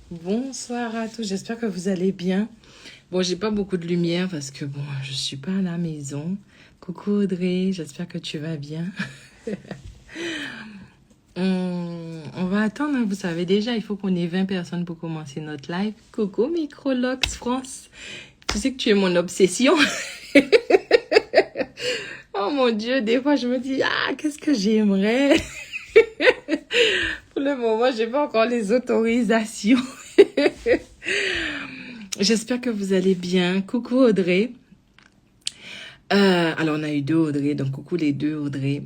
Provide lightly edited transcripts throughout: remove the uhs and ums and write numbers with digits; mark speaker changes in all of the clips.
Speaker 1: Bonsoir à tous, j'espère que vous allez bien. Bon, j'ai pas beaucoup de lumière parce que bon, je suis pas à la maison. Coucou Audrey, j'espère que tu vas bien. On va attendre, hein, vous savez déjà, il faut qu'on ait 20 personnes pour commencer notre live. Coucou Microlox France, tu sais que tu es mon obsession. Oh mon Dieu, des fois je me dis, ah, qu'est-ce que j'aimerais. Pour le moment, j'ai pas encore les autorisations. J'espère que vous allez bien. Coucou Audrey. Alors, on a eu deux Audrey, donc coucou les deux Audrey.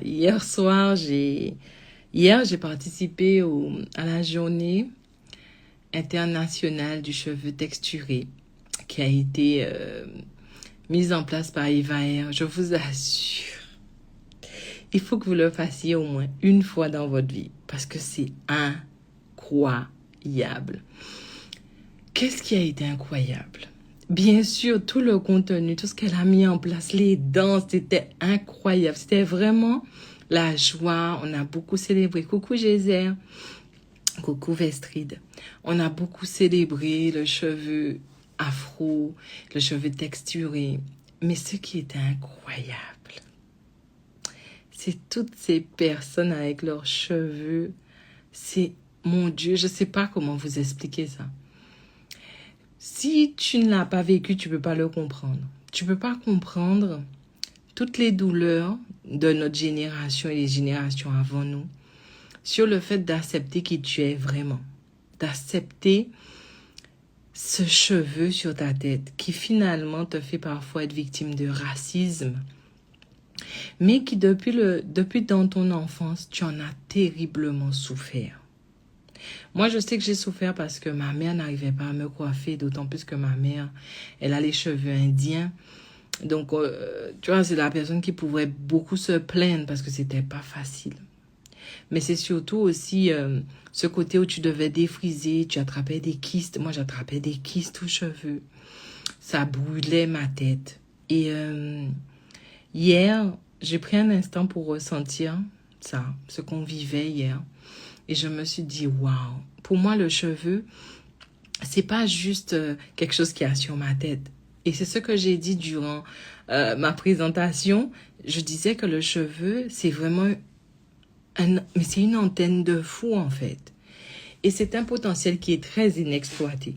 Speaker 1: Hier soir, j'ai participé à la journée internationale du cheveu texturé qui a été mise en place par Eva Air. Je vous assure, il faut que vous le fassiez au moins une fois dans votre vie parce que c'est incroyable. Qu'est-ce qui a été incroyable? Bien sûr, tout le contenu, tout ce qu'elle a mis en place, les danses, c'était incroyable. C'était vraiment la joie. On a beaucoup célébré. Coucou Gézer. Coucou Vestrid. On a beaucoup célébré le cheveu afro, le cheveu texturé. Mais ce qui était incroyable, c'est toutes ces personnes avec leurs cheveux. C'est, mon Dieu, je ne sais pas comment vous expliquer ça. Si tu ne l'as pas vécu, tu ne peux pas le comprendre. Tu ne peux pas comprendre toutes les douleurs de notre génération et les générations avant nous sur le fait d'accepter qui tu es vraiment. D'accepter ce cheveu sur ta tête qui finalement te fait parfois être victime de racisme. Mais qui depuis dans ton enfance, tu en as terriblement souffert. Moi, je sais que j'ai souffert parce que ma mère n'arrivait pas à me coiffer, d'autant plus que ma mère, elle a les cheveux indiens. Donc, tu vois, c'est la personne qui pouvait beaucoup se plaindre parce que c'était pas facile. Mais c'est surtout aussi ce côté où tu devais défriser, tu attrapais des kystes. Moi, j'attrapais des kystes aux cheveux. Ça brûlait ma tête. Et hier, j'ai pris un instant pour ressentir ça, ce qu'on vivait hier. Et je me suis dit, waouh, pour moi, le cheveu, c'est pas juste quelque chose qui a sur ma tête. Et c'est ce que j'ai dit durant ma présentation. Je disais que le cheveu, c'est vraiment mais c'est une antenne de fou, en fait. Et c'est un potentiel qui est très inexploité.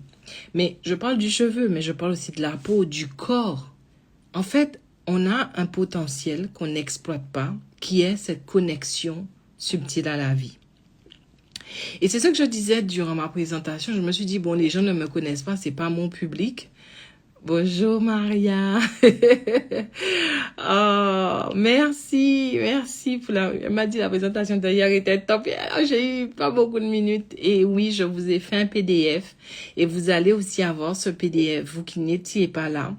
Speaker 1: Mais je parle du cheveu, mais je parle aussi de la peau, du corps. En fait, on a un potentiel qu'on n'exploite pas, qui est cette connexion subtile à la vie. Et c'est ce que je disais durant ma présentation. Je me suis dit, bon, les gens ne me connaissent pas, c'est pas mon public. Bonjour Maria. Oh, merci pour elle m'a dit la présentation d'hier était top. J'ai eu pas beaucoup de minutes. Et oui, je vous ai fait un PDF. Et vous allez aussi avoir ce PDF, vous qui n'étiez pas là.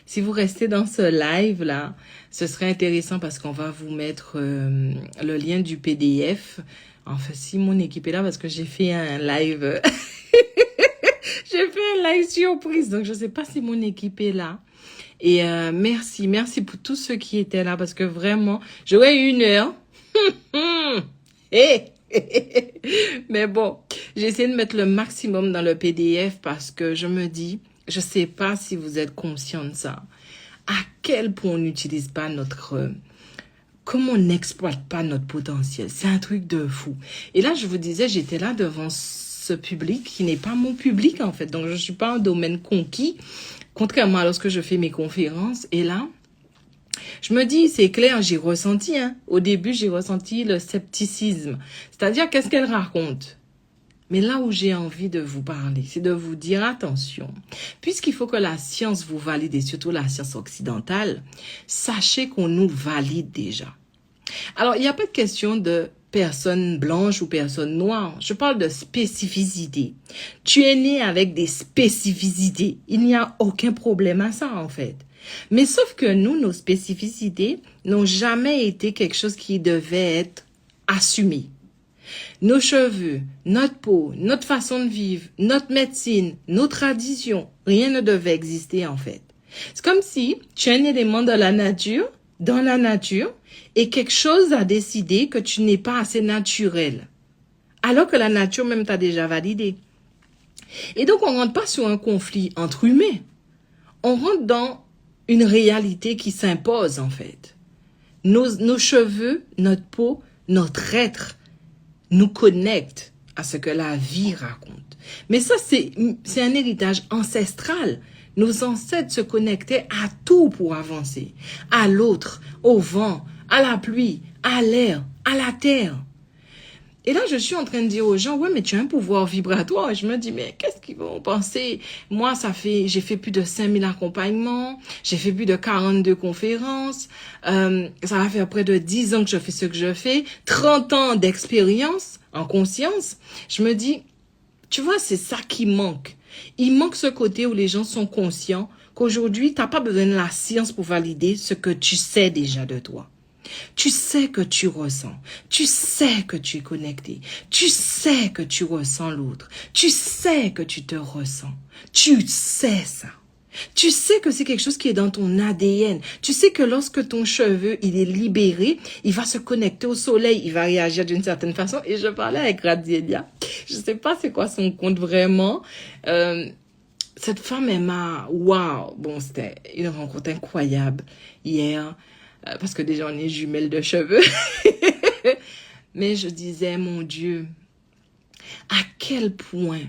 Speaker 1: Si vous restez dans ce live-là, ce serait intéressant parce qu'on va vous mettre le lien du PDF. Enfin, si mon équipe est là, parce que j'ai fait un live. J'ai fait un live surprise, donc je ne sais pas si mon équipe est là. Et merci pour tous ceux qui étaient là, parce que vraiment, j'aurais eu 1 heure. Mais bon, j'ai essayé de mettre le maximum dans le PDF parce que je me dis, je ne sais pas si vous êtes conscient de ça. À quel point on n'utilise pas comment on n'exploite pas notre potentiel. C'est un truc de fou. Et là, je vous disais, j'étais là devant ce public qui n'est pas mon public, en fait. Donc, je ne suis pas un domaine conquis, contrairement à lorsque je fais mes conférences. Et là, je me dis, c'est clair, j'ai ressenti, au début, j'ai ressenti le scepticisme. C'est-à-dire, qu'est-ce qu'elle raconte? Mais là où j'ai envie de vous parler, c'est de vous dire attention. Puisqu'il faut que la science vous valide, et surtout la science occidentale, sachez qu'on nous valide déjà. Alors, il n'y a pas de question de personne blanche ou personne noire. Je parle de spécificité. Tu es né avec des spécificités. Il n'y a aucun problème à ça, en fait. Mais sauf que nous, nos spécificités n'ont jamais été quelque chose qui devait être assumé. Nos cheveux, notre peau, notre façon de vivre, notre médecine, nos traditions, rien ne devait exister en fait. C'est comme si tu es un élément de la nature, dans la nature, et quelque chose a décidé que tu n'es pas assez naturel. Alors que la nature même t'a déjà validé. Et donc, on rentre pas sur un conflit entre humains. On rentre dans une réalité qui s'impose, en fait. Nos cheveux, notre peau, notre être nous connectent à ce que la vie raconte. Mais ça, c'est un héritage ancestral. Nos ancêtres se connectaient à tout pour avancer. À l'autre, au vent, à la pluie, à l'air, à la terre. Et là, je suis en train de dire aux gens, ouais, mais tu as un pouvoir vibratoire. Et je me dis, mais qu'est-ce qu'ils vont penser? Moi, j'ai fait plus de 5000 accompagnements. J'ai fait plus de 42 conférences. Ça va faire près de 10 ans que je fais ce que je fais. 30 ans d'expérience en conscience. Je me dis, tu vois, c'est ça qui manque. Il manque ce côté où les gens sont conscients qu'aujourd'hui, tu n'as pas besoin de la science pour valider ce que tu sais déjà de toi. Tu sais que tu ressens, tu sais que tu es connecté, tu sais que tu ressens l'autre, tu sais que tu te ressens, tu sais ça. Tu sais que c'est quelque chose qui est dans ton ADN. Tu sais que lorsque ton cheveu, il est libéré, il va se connecter au soleil, il va réagir d'une certaine façon. Et je parlais avec Radielia, je sais pas c'est quoi son compte vraiment. Cette femme, elle m'a... Waouh! Bon, c'était une rencontre incroyable hier. Parce que déjà, on est jumelles de cheveux. Mais je disais, mon Dieu, à quel point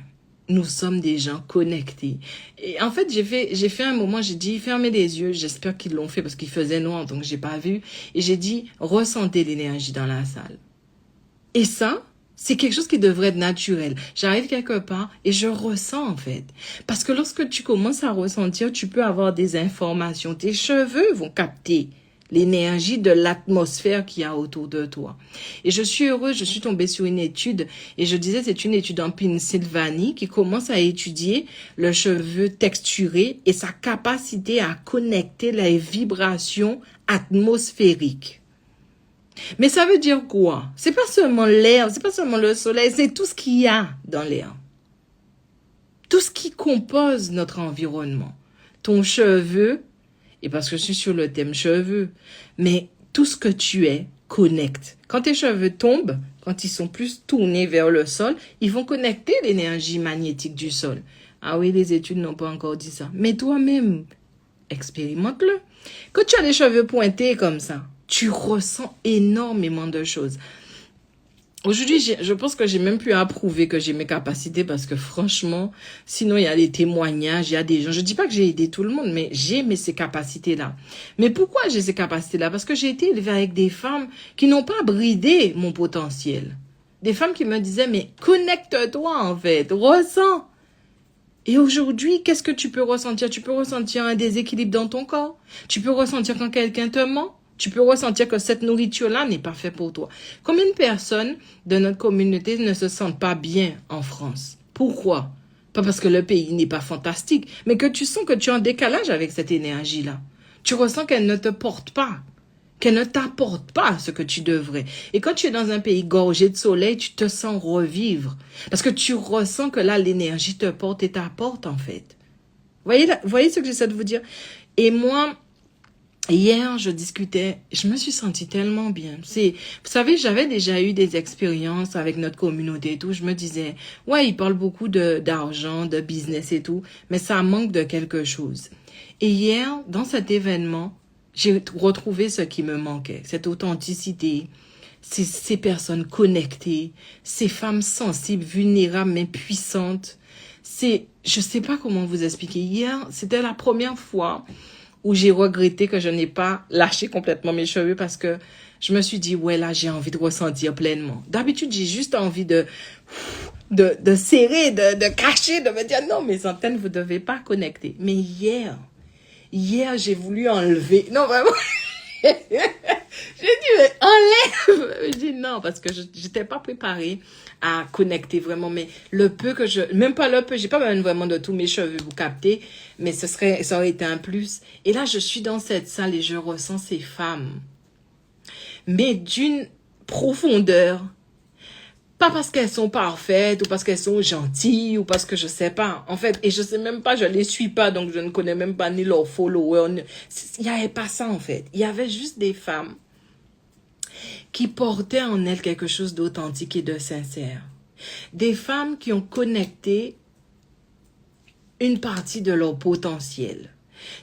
Speaker 1: nous sommes des gens connectés. Et en fait, j'ai fait un moment, j'ai dit, fermez les yeux. J'espère qu'ils l'ont fait parce qu'il faisait noir, donc j'ai pas vu. Et j'ai dit, ressentez l'énergie dans la salle. Et ça, c'est quelque chose qui devrait être naturel. J'arrive quelque part et je ressens en fait. Parce que lorsque tu commences à ressentir, tu peux avoir des informations. Tes cheveux vont capter l'énergie de l'atmosphère qu'il y a autour de toi. Et je suis heureuse, je suis tombée sur une étude, et je disais c'est une étude en Pennsylvanie qui commence à étudier le cheveu texturé et sa capacité à connecter les vibrations atmosphériques. Mais ça veut dire quoi? C'est pas seulement l'air, c'est pas seulement le soleil, c'est tout ce qu'il y a dans l'air. Tout ce qui compose notre environnement. Ton cheveu, et parce que je suis sur le thème cheveux, mais tout ce que tu es connecte. Quand tes cheveux tombent, quand ils sont plus tournés vers le sol, ils vont connecter l'énergie magnétique du sol. Ah oui, les études n'ont pas encore dit ça. Mais toi-même, expérimente-le. Quand tu as les cheveux pointés comme ça, tu ressens énormément de choses. Aujourd'hui, je pense que j'ai même pu approuver que j'ai mes capacités parce que franchement, sinon il y a des témoignages, il y a des gens. Je dis pas que j'ai aidé tout le monde, mais j'ai ces capacités-là. Mais pourquoi j'ai ces capacités-là? Parce que j'ai été élevée avec des femmes qui n'ont pas bridé mon potentiel. Des femmes qui me disaient, mais connecte-toi en fait, ressens. Et aujourd'hui, qu'est-ce que tu peux ressentir? Tu peux ressentir un déséquilibre dans ton corps. Tu peux ressentir quand quelqu'un te ment. Tu peux ressentir que cette nourriture-là n'est pas faite pour toi. Combien de personnes de notre communauté ne se sentent pas bien en France? Pourquoi? Pas parce que le pays n'est pas fantastique, mais que tu sens que tu es en décalage avec cette énergie-là. Tu ressens qu'elle ne te porte pas, qu'elle ne t'apporte pas ce que tu devrais. Et quand tu es dans un pays gorgé de soleil, tu te sens revivre. Parce que tu ressens que là, l'énergie te porte et t'apporte en fait. Voyez ce que j'essaie de vous dire? Et moi... Hier, je discutais, je me suis sentie tellement bien. Vous savez, j'avais déjà eu des expériences avec notre communauté et tout. Je me disais, ouais, ils parlent beaucoup d'argent, de business et tout, mais ça manque de quelque chose. Et hier, dans cet événement, j'ai retrouvé ce qui me manquait, cette authenticité, ces personnes connectées, ces femmes sensibles, vulnérables, mais puissantes. Je sais pas comment vous expliquer. Hier, c'était la première fois où j'ai regretté que je n'ai pas lâché complètement mes cheveux parce que je me suis dit, ouais, là, j'ai envie de ressentir pleinement. D'habitude, j'ai juste envie de serrer, de cacher, de me dire, non, mes antennes, vous ne devez pas connecter. Mais hier, j'ai voulu enlever. Non, vraiment. J'ai dit, mais enlève. Je dis non, parce que je n'étais pas préparée à connecter vraiment. Mais le peu que même pas le peu, j'ai pas besoin vraiment de tous mes cheveux, vous captez. Mais ça aurait été un plus. Et là, je suis dans cette salle et je ressens ces femmes. Mais d'une profondeur. Pas parce qu'elles sont parfaites ou parce qu'elles sont gentilles ou parce que je sais pas. En fait, et je sais même pas, je les suis pas, donc je ne connais même pas ni leurs followers. Il y avait pas ça, en fait. Il y avait juste des femmes qui portaient en elles quelque chose d'authentique et de sincère. Des femmes qui ont connecté une partie de leur potentiel.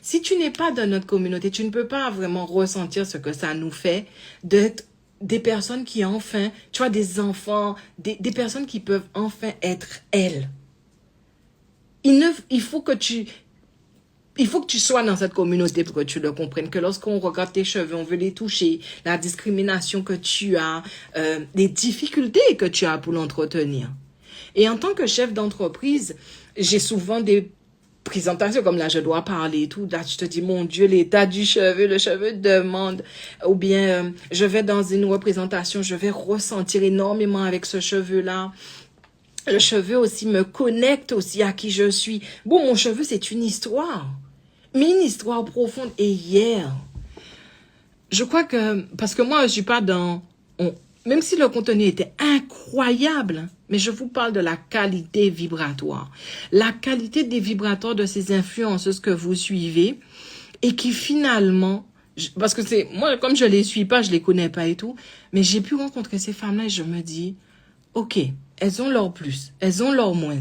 Speaker 1: Si tu n'es pas dans notre communauté, tu ne peux pas vraiment ressentir ce que ça nous fait d'être des personnes qui enfin, tu vois, des enfants, des personnes qui peuvent enfin être elles. Il faut que tu sois dans cette communauté pour que tu le comprennes, que lorsqu'on regarde tes cheveux, on veut les toucher, la discrimination que tu as, les difficultés que tu as pour l'entretenir. Et en tant que chef d'entreprise, j'ai souvent des présentation comme là je dois parler et tout, là tu te dis mon Dieu l'état du cheveu, le cheveu demande, ou bien je vais dans une représentation, je vais ressentir énormément avec ce cheveu là. Le cheveu aussi me connecte aussi à qui je suis. Bon, mon cheveu c'est une histoire, mais une histoire profonde. Et hier, je crois que, parce que moi je suis pas dans, même si le contenu était incroyable, mais je vous parle de la qualité vibratoire. La qualité des vibrateurs de ces influenceuses que vous suivez et qui finalement, parce que c'est, moi comme je les suis pas, je les connais pas et tout, mais j'ai pu rencontrer ces femmes-là et je me dis, ok, elles ont leur plus, elles ont leur moins,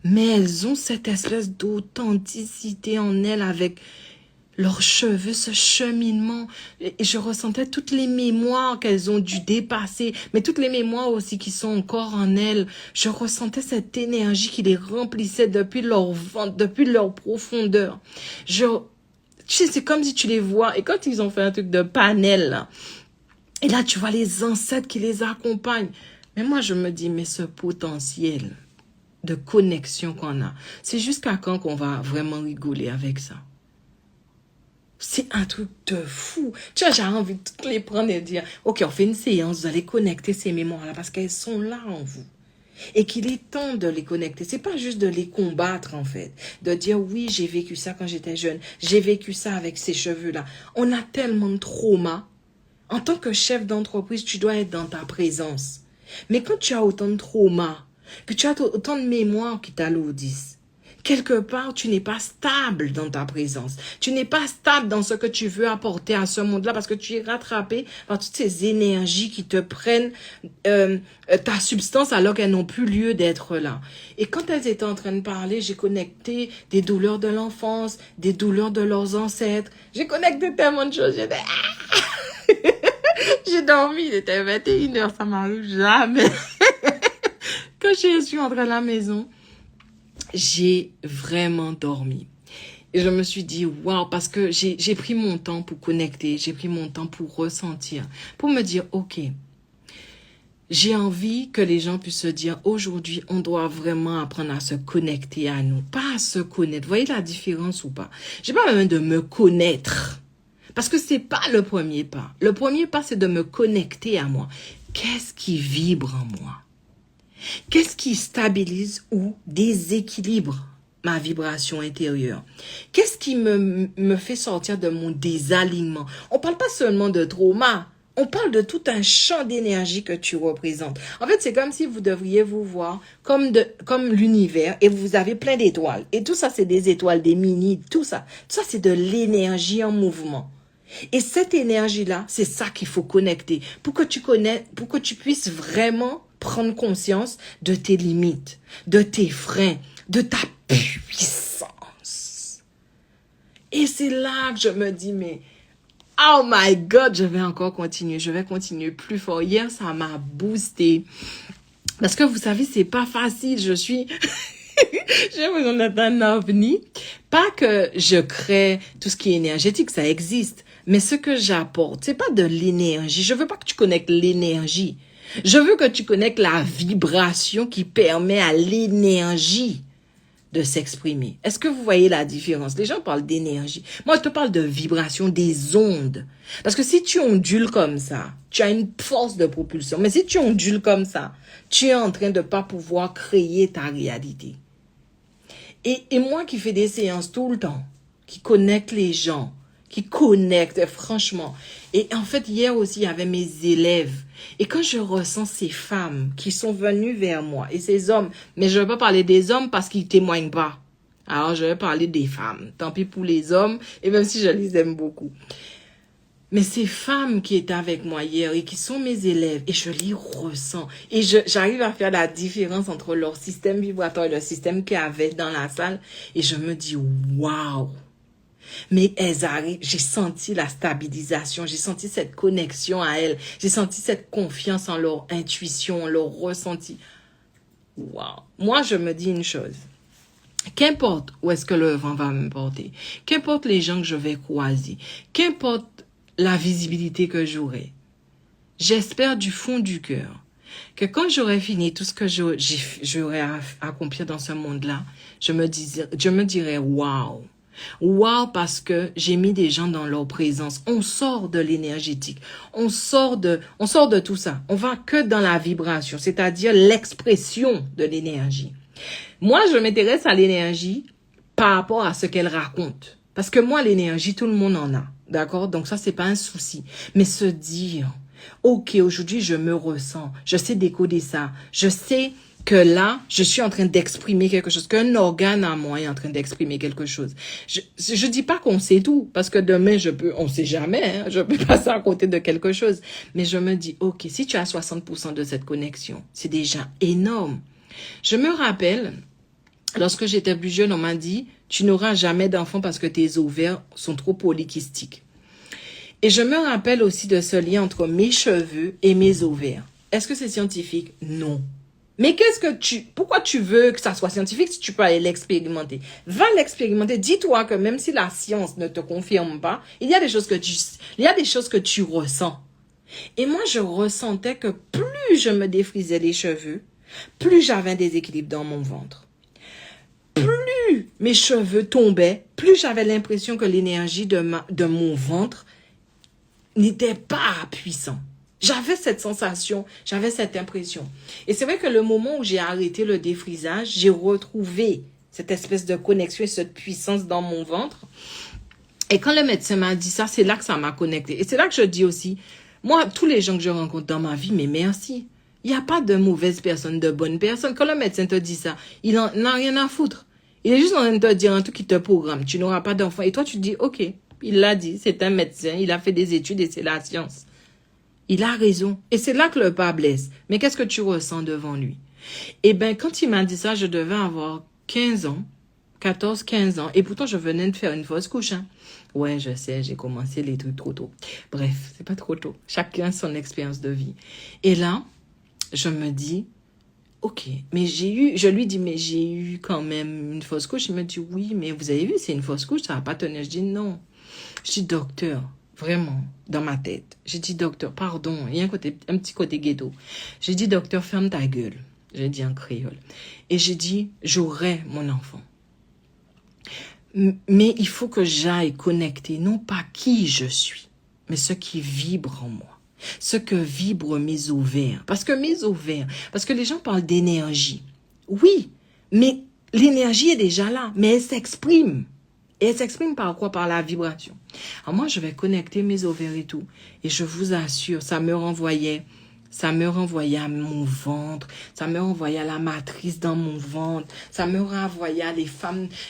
Speaker 1: mais elles ont cette espèce d'authenticité en elles avec leurs cheveux, ce cheminement. Et je ressentais toutes les mémoires qu'elles ont dû dépasser, mais toutes les mémoires aussi qui sont encore en elles. Je ressentais cette énergie qui les remplissait depuis leur ventre, depuis leur profondeur. Tu sais, c'est comme si tu les vois. Et quand ils ont fait un truc de panel, là, et là, tu vois les ancêtres qui les accompagnent. Mais moi, je me dis, mais ce potentiel de connexion qu'on a, c'est jusqu'à quand qu'on va vraiment rigoler avec ça? C'est un truc de fou. Tu vois, j'ai envie de toutes les prendre et dire, ok, on fait une séance, vous allez connecter ces mémoires-là parce qu'elles sont là en vous. Et qu'il est temps de les connecter. C'est pas juste de les combattre, en fait. De dire, oui, j'ai vécu ça quand j'étais jeune. J'ai vécu ça avec ces cheveux-là. On a tellement de traumas. En tant que chef d'entreprise, tu dois être dans ta présence. Mais quand tu as autant de traumas, puis tu as autant de mémoires qui t'alourdissent, quelque part, tu n'es pas stable dans ta présence. Tu n'es pas stable dans ce que tu veux apporter à ce monde-là parce que tu es rattrapé par toutes ces énergies qui te prennent ta substance alors qu'elles n'ont plus lieu d'être là. Et quand elles étaient en train de parler, j'ai connecté des douleurs de l'enfance, des douleurs de leurs ancêtres. J'ai connecté tellement de choses. J'ai dormi, il était 21h, ça m'arrive jamais. Quand je suis entrée à la maison, j'ai vraiment dormi. Et je me suis dit, waouh, parce que j'ai pris mon temps pour connecter, j'ai pris mon temps pour ressentir, pour me dire, ok, j'ai envie que les gens puissent se dire, aujourd'hui, on doit vraiment apprendre à se connecter à nous, pas à se connaître. Vous voyez la différence ou pas? J'ai pas besoin de me connaître, parce que c'est pas le premier pas. Le premier pas, c'est de me connecter à moi. Qu'est-ce qui vibre en moi? Qu'est-ce qui stabilise ou déséquilibre ma vibration intérieure? Qu'est-ce qui me fait sortir de mon désalignement? On parle pas seulement de trauma. On parle de tout un champ d'énergie que tu représentes. En fait, c'est comme si vous devriez vous voir comme l'univers et vous avez plein d'étoiles. Et tout ça, c'est des étoiles, des mini, tout ça. Tout ça, c'est de l'énergie en mouvement. Et cette énergie-là, c'est ça qu'il faut connecter pour que tu puisses vraiment prendre conscience de tes limites, de tes freins, de ta puissance. Et c'est là que je me dis, mais oh my God, je vais encore continuer, je vais continuer plus fort. Hier, ça m'a boosté. Parce que vous savez, c'est pas facile, j'ai l'impression d'être un ovni. Pas que je crée tout ce qui est énergétique, ça existe. Mais ce que j'apporte, c'est pas de l'énergie. Je veux pas que tu connectes l'énergie. Je veux que tu connectes la vibration qui permet à l'énergie de s'exprimer. Est-ce que vous voyez la différence? Les gens parlent d'énergie. Moi, je te parle de vibration, des ondes. Parce que si tu ondules comme ça, tu as une force de propulsion. Mais si tu ondules comme ça, tu es en train de pas pouvoir créer ta réalité. Et moi qui fais des séances tout le temps, qui connecte les gens, qui connectent, franchement. Et en fait, hier aussi, il y avait mes élèves. Et quand je ressens ces femmes qui sont venues vers moi, et ces hommes, mais je ne vais pas parler des hommes parce qu'ils ne témoignent pas. Alors, je vais parler des femmes. Tant pis pour les hommes, et même si je les aime beaucoup. Mais ces femmes qui étaient avec moi hier et qui sont mes élèves, et je les ressens. Et j'arrive à faire la différence entre leur système vibratoire et le système qu'il y avait dans la salle. Et je me dis, waouh! Mais elles arrivent, j'ai senti la stabilisation, j'ai senti cette connexion à elles, j'ai senti cette confiance en leur intuition, leur ressenti. Waouh! Moi, je me dis une chose. Qu'importe où est-ce que le vent va me porter, qu'importe les gens que je vais croiser, qu'importe la visibilité que j'aurai, j'espère du fond du cœur que quand j'aurai fini tout ce que j'aurai à accomplir dans ce monde-là, je me dirai waouh! Wow, parce que j'ai mis des gens dans leur présence. On sort de l'énergétique. On sort de tout ça. On va que dans la vibration, c'est-à-dire l'expression de l'énergie. Moi, je m'intéresse à l'énergie par rapport à ce qu'elle raconte. Parce que moi, l'énergie, tout le monde en a. D'accord? Donc ça, c'est pas un souci. Mais se dire, OK, aujourd'hui, je me ressens. Je sais décoder ça. Je sais que là, je suis en train d'exprimer quelque chose, qu'un organe à moi est en train d'exprimer quelque chose. Je dis pas qu'on sait tout, parce que demain, on sait jamais, hein, je peux passer à côté de quelque chose. Mais je me dis, OK, si tu as 60% de cette connexion, c'est déjà énorme. Je me rappelle, lorsque j'étais plus jeune, on m'a dit, tu n'auras jamais d'enfant parce que tes ovaires sont trop polykystiques. Et je me rappelle aussi de ce lien entre mes cheveux et mes ovaires. Est-ce que c'est scientifique? Non. Mais pourquoi tu veux que ça soit scientifique si tu peux aller l'expérimenter? Va l'expérimenter. Dis-toi que même si la science ne te confirme pas, il y a des choses que tu ressens. Et moi, je ressentais que plus je me défrisais les cheveux, plus j'avais un déséquilibre dans mon ventre. Plus mes cheveux tombaient, plus j'avais l'impression que l'énergie de mon ventre n'était pas puissant. J'avais cette sensation, j'avais cette impression. Et c'est vrai que le moment où j'ai arrêté le défrisage, j'ai retrouvé cette espèce de connexion et cette puissance dans mon ventre. Et quand le médecin m'a dit ça, c'est là que ça m'a connecté. Et c'est là que je dis aussi, moi, tous les gens que je rencontre dans ma vie, mais merci. Il n'y a pas de mauvaise personne, de bonne personne. Quand le médecin te dit ça, il n'en a rien à foutre. Il est juste en train de te dire un truc qui te programme. Tu n'auras pas d'enfant. Et toi, tu te dis, OK, il l'a dit, c'est un médecin, il a fait des études et c'est la science. Il a raison. Et c'est là que le pas blesse. Mais qu'est-ce que tu ressens devant lui? Eh bien, quand il m'a dit ça, je devais avoir 15 ans, 14, 15 ans. Et pourtant, je venais de faire une fausse couche. Hein. Ouais, je sais, j'ai commencé les trucs trop tôt. Bref, c'est pas trop tôt. Chacun son expérience de vie. Et là, je me dis, OK, mais je lui dis, mais j'ai eu quand même une fausse couche. Il me dit, oui, mais vous avez vu, c'est une fausse couche, ça va pas tenir. Je dis, non. Je dis, docteur, vraiment, dans ma tête. J'ai dit, docteur, pardon, il y a un petit côté ghetto. J'ai dit, docteur, ferme ta gueule. J'ai dit en créole. Et j'ai dit, j'aurai mon enfant. Mais il faut que j'aille connecter, non pas qui je suis, mais ce qui vibre en moi. Ce que vibrent mes ovaires. Parce que les gens parlent d'énergie. Oui, mais l'énergie est déjà là, mais elle s'exprime. Et elle s'exprime par quoi? Par la vibration. Alors moi, je vais connecter mes ovaires et tout. Et je vous assure, ça me renvoyait à mon ventre, ça me renvoyait à la matrice dans mon ventre, ça me renvoyait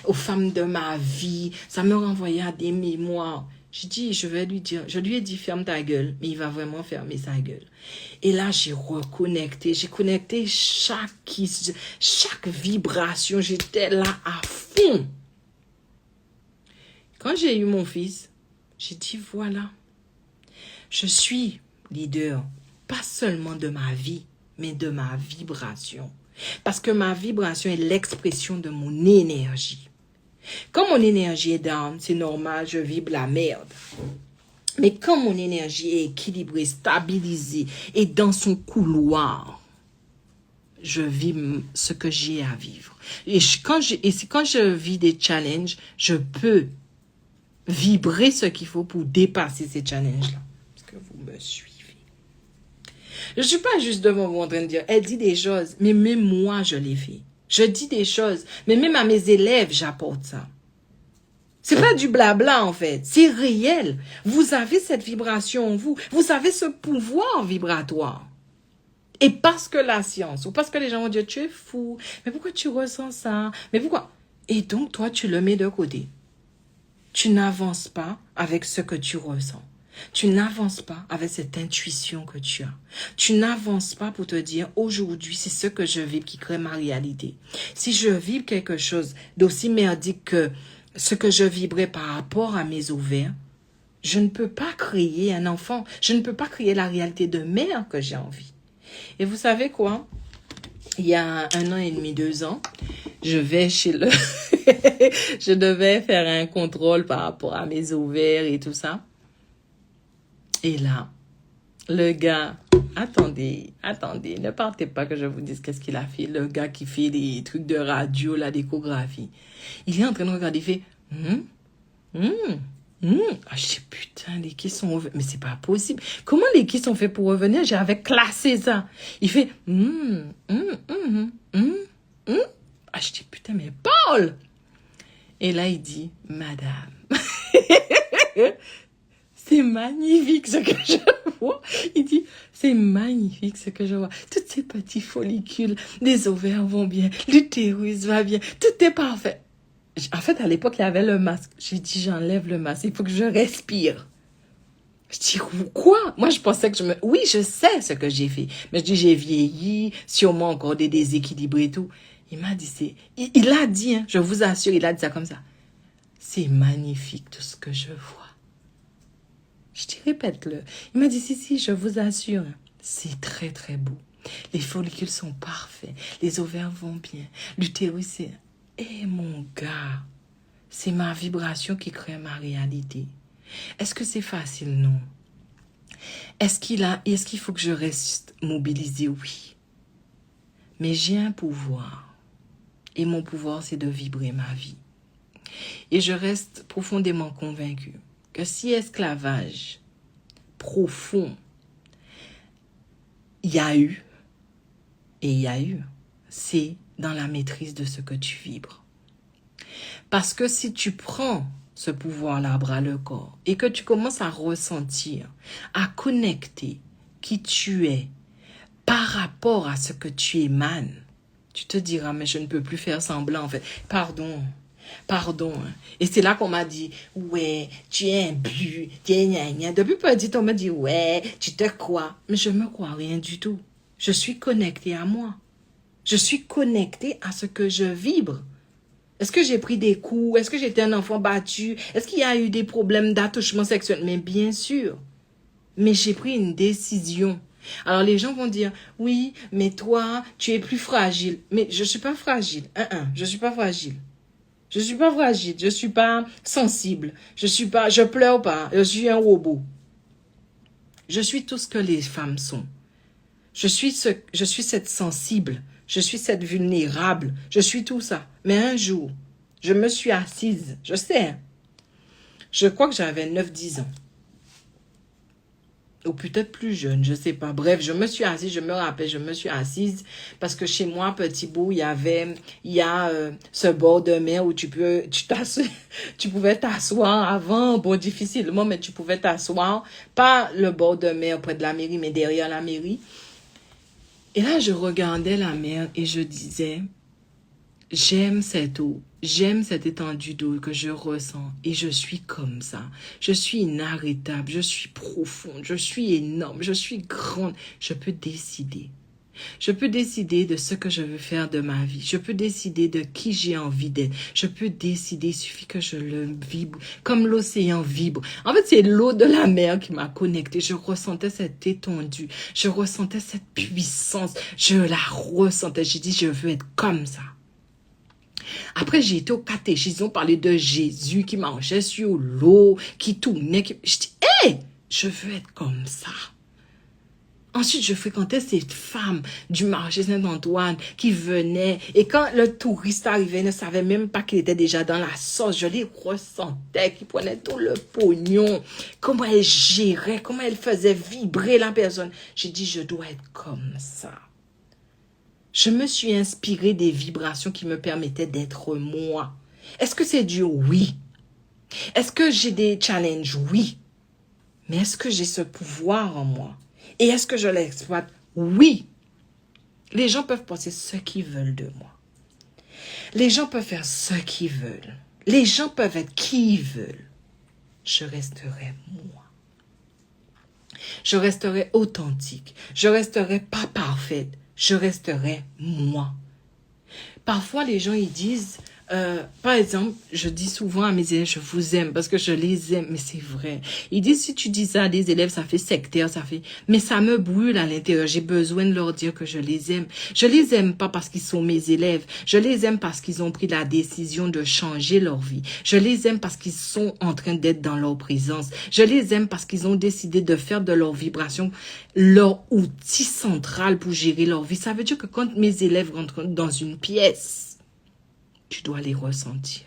Speaker 1: aux femmes de ma vie, ça me renvoyait à des mémoires. Je lui ai dit, ferme ta gueule, mais il va vraiment fermer sa gueule. Et là, j'ai connecté chaque vibration, j'étais là à fond. Quand j'ai eu mon fils, j'ai dit, voilà, je suis leader, pas seulement de ma vie, mais de ma vibration. Parce que ma vibration est l'expression de mon énergie. Quand mon énergie est down, c'est normal, je vibre la merde. Mais quand mon énergie est équilibrée, stabilisée et dans son couloir, je vis ce que j'ai à vivre. Et quand je vis des challenges, je peux vibrer ce qu'il faut pour dépasser ces challenges-là. Est-ce que vous me suivez? Je ne suis pas juste devant vous en train de dire, elle dit des choses, mais même moi, je les fais. Je dis des choses, mais même à mes élèves, j'apporte ça. C'est pas du blabla, en fait. C'est réel. Vous avez cette vibration en vous. Vous avez ce pouvoir vibratoire. Et parce que la science, ou parce que les gens vont dire, tu es fou, mais pourquoi tu ressens ça? Mais pourquoi? Et donc, toi, tu le mets de côté. Tu n'avances pas avec ce que tu ressens. Tu n'avances pas avec cette intuition que tu as. Tu n'avances pas pour te dire, aujourd'hui, c'est ce que je vis qui crée ma réalité. Si je vis quelque chose d'aussi merdique que ce que je vibrais par rapport à mes ovaires, je ne peux pas créer un enfant. Je ne peux pas créer la réalité de mère que j'ai envie. Et vous savez quoi? Il y a 1 an et demi, 2 ans, je vais chez le... je devais faire un contrôle par rapport à mes ovaires et tout ça. Et là, le gars... Attendez, ne partez pas que je vous dise qu'est-ce qu'il a fait. Le gars qui fait des trucs de radio, la d'échographie. Il est en train de regarder, il fait... Ah, je dis, putain, les kits sont... Mais c'est pas possible. Comment les kits sont faits pour revenir? J'avais classé ça. Il fait... Ah, je dis, putain, mais Paul! Et là, il dit, madame, c'est magnifique ce que je vois. Il dit, c'est magnifique ce que je vois. Toutes ces petits follicules, les ovaires vont bien, l'utérus va bien, tout est parfait. En fait, à l'époque, il y avait le masque. J'ai dit, j'enlève le masque, il faut que je respire. Je dis, quoi? Moi, je pensais que Oui, je sais ce que j'ai fait. Mais je dis, j'ai vieilli, sûrement encore des déséquilibres et tout. Il m'a dit, il a dit, hein, je vous assure, il a dit ça comme ça. C'est magnifique tout ce que je vois. Je dis, répète-le. Il m'a dit, si, je vous assure. C'est très, très beau. Les follicules sont parfaits. Les ovaires vont bien. L'utérus, c'est... Eh, mon gars, c'est ma vibration qui crée ma réalité. Est-ce que c'est facile? Non. Est-ce qu'il faut que je reste mobilisée? Oui. Mais j'ai un pouvoir. Et mon pouvoir, c'est de vibrer ma vie. Et je reste profondément convaincue que si esclavage profond, il y a eu, c'est dans la maîtrise de ce que tu vibres. Parce que si tu prends ce pouvoir-là à bras le corps et que tu commences à ressentir, à connecter qui tu es par rapport à ce que tu émanes, tu te diras, mais je ne peux plus faire semblant, en fait. Pardon. Et c'est là qu'on m'a dit, ouais, tu es imbu, tu es gna. Depuis petit, on m'a dit, ouais, tu te crois. Mais je me crois rien du tout. Je suis connectée à moi. Je suis connectée à ce que je vibre. Est-ce que j'ai pris des coups? Est-ce que j'étais un enfant battu? Est-ce qu'il y a eu des problèmes d'attouchement sexuel? Mais bien sûr. Mais j'ai pris une décision. Alors les gens vont dire, oui, mais toi, tu es plus fragile. Mais je ne suis pas fragile. Je ne suis pas fragile. Je ne suis pas fragile. Je ne suis pas sensible. Je pleure pas. Je suis un robot. Je suis tout ce que les femmes sont. Je suis cette sensible. Je suis cette vulnérable. Je suis tout ça. Mais un jour, je me suis assise. Je sais. Je crois que j'avais 9-10 ans. Ou peut-être plus jeune, je ne sais pas. Bref, je me suis assise, je me rappelle, je me suis assise parce que chez moi, petit bout, il y a ce bord de mer où tu pouvais t'asseoir avant, bon, difficilement, mais tu pouvais t'asseoir. Pas le bord de mer près de la mairie, mais derrière la mairie. Et là, je regardais la mer et je disais, j'aime cette eau, j'aime cette étendue d'eau que je ressens et je suis comme ça. Je suis inarrêtable, je suis profonde, je suis énorme, je suis grande. Je peux décider. Je peux décider de ce que je veux faire de ma vie. Je peux décider de qui j'ai envie d'être. Je peux décider, il suffit que je le vibre, comme l'océan vibre. En fait, c'est l'eau de la mer qui m'a connectée. Je ressentais cette étendue. Je ressentais cette puissance. Je la ressentais. J'ai dit, je veux être comme ça. Après, j'ai été au catéchisme, ils ont parlé de Jésus qui marchait sur l'eau, qui tournait. Je dis, hé, je veux être comme ça. Ensuite, je fréquentais cette femme du marché Saint-Antoine qui venait. Et quand le touriste arrivait, il ne savait même pas qu'il était déjà dans la sauce. Je les ressentais, qui prenait tout le pognon. Comment elle gérait, comment elle faisait vibrer la personne. J'ai dit, je dois être comme ça. Je me suis inspirée des vibrations qui me permettaient d'être moi. Est-ce que c'est dur? Oui. Est-ce que j'ai des challenges? Oui. Mais est-ce que j'ai ce pouvoir en moi? Et est-ce que je l'exploite? Oui. Les gens peuvent penser ce qu'ils veulent de moi. Les gens peuvent faire ce qu'ils veulent. Les gens peuvent être qui ils veulent. Je resterai moi. Je resterai authentique. Je resterai pas parfaite. Je resterai moi. Parfois, les gens, ils disent, par exemple, je dis souvent à mes élèves, je vous aime parce que je les aime, mais c'est vrai. Ils disent, si tu dis ça à des élèves, ça fait sectaire, mais ça me brûle à l'intérieur. J'ai besoin de leur dire que je les aime. Je les aime pas parce qu'ils sont mes élèves. Je les aime parce qu'ils ont pris la décision de changer leur vie. Je les aime parce qu'ils sont en train d'être dans leur présence. Je les aime parce qu'ils ont décidé de faire de leur vibration leur outil central pour gérer leur vie. Ça veut dire que quand mes élèves rentrent dans une pièce, tu dois les ressentir.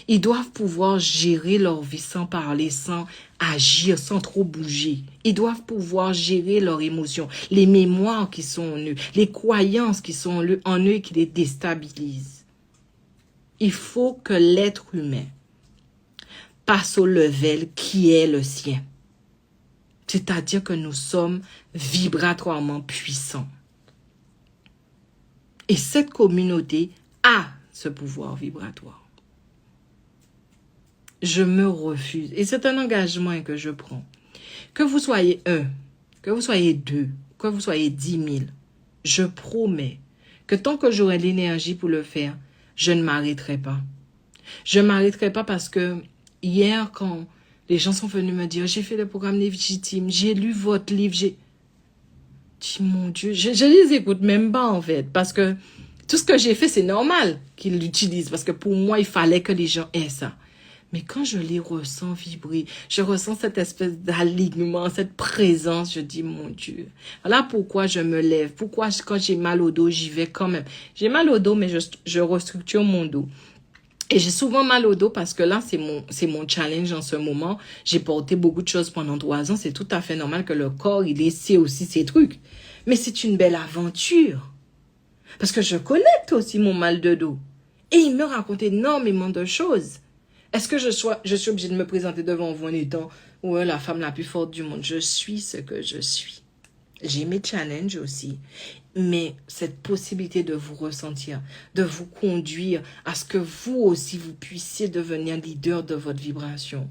Speaker 1: Ils doivent pouvoir gérer leur vie sans parler, sans agir, sans trop bouger. Ils doivent pouvoir gérer leurs émotions, les mémoires qui sont en eux, les croyances qui sont en eux et qui les déstabilisent. Il faut que l'être humain passe au level qui est le sien. C'est-à-dire que nous sommes vibratoirement puissants. Et cette communauté a ce pouvoir vibratoire. Je me refuse. Et c'est un engagement que je prends. Que vous soyez 1, que vous soyez 2, que vous soyez 10 000, je promets que tant que j'aurai l'énergie pour le faire, je ne m'arrêterai pas. Je ne m'arrêterai pas parce que hier, quand les gens sont venus me dire, j'ai fait le programme légitime, j'ai lu votre livre, j'ai dit, mon Dieu, je les écoute même pas en fait, parce que tout ce que j'ai fait, c'est normal qu'ils l'utilisent, parce que pour moi, il fallait que les gens aient ça. Mais quand je les ressens vibrer, je ressens cette espèce d'alignement, cette présence, je dis, mon Dieu. Voilà pourquoi je me lève, pourquoi quand j'ai mal au dos, j'y vais quand même. J'ai mal au dos, mais je restructure mon dos. Et j'ai souvent mal au dos parce que là, c'est mon challenge en ce moment. J'ai porté beaucoup de choses pendant 3 ans. C'est tout à fait normal que le corps, il essaie aussi ses trucs. Mais c'est une belle aventure. Parce que je connecte aussi mon mal de dos. Et il me raconte énormément de choses. Est-ce que je suis obligée de me présenter devant vous en étant la femme la plus forte du monde? Je suis ce que je suis. J'ai mes challenges aussi. Mais cette possibilité de vous ressentir, de vous conduire à ce que vous aussi, vous puissiez devenir leader de votre vibration.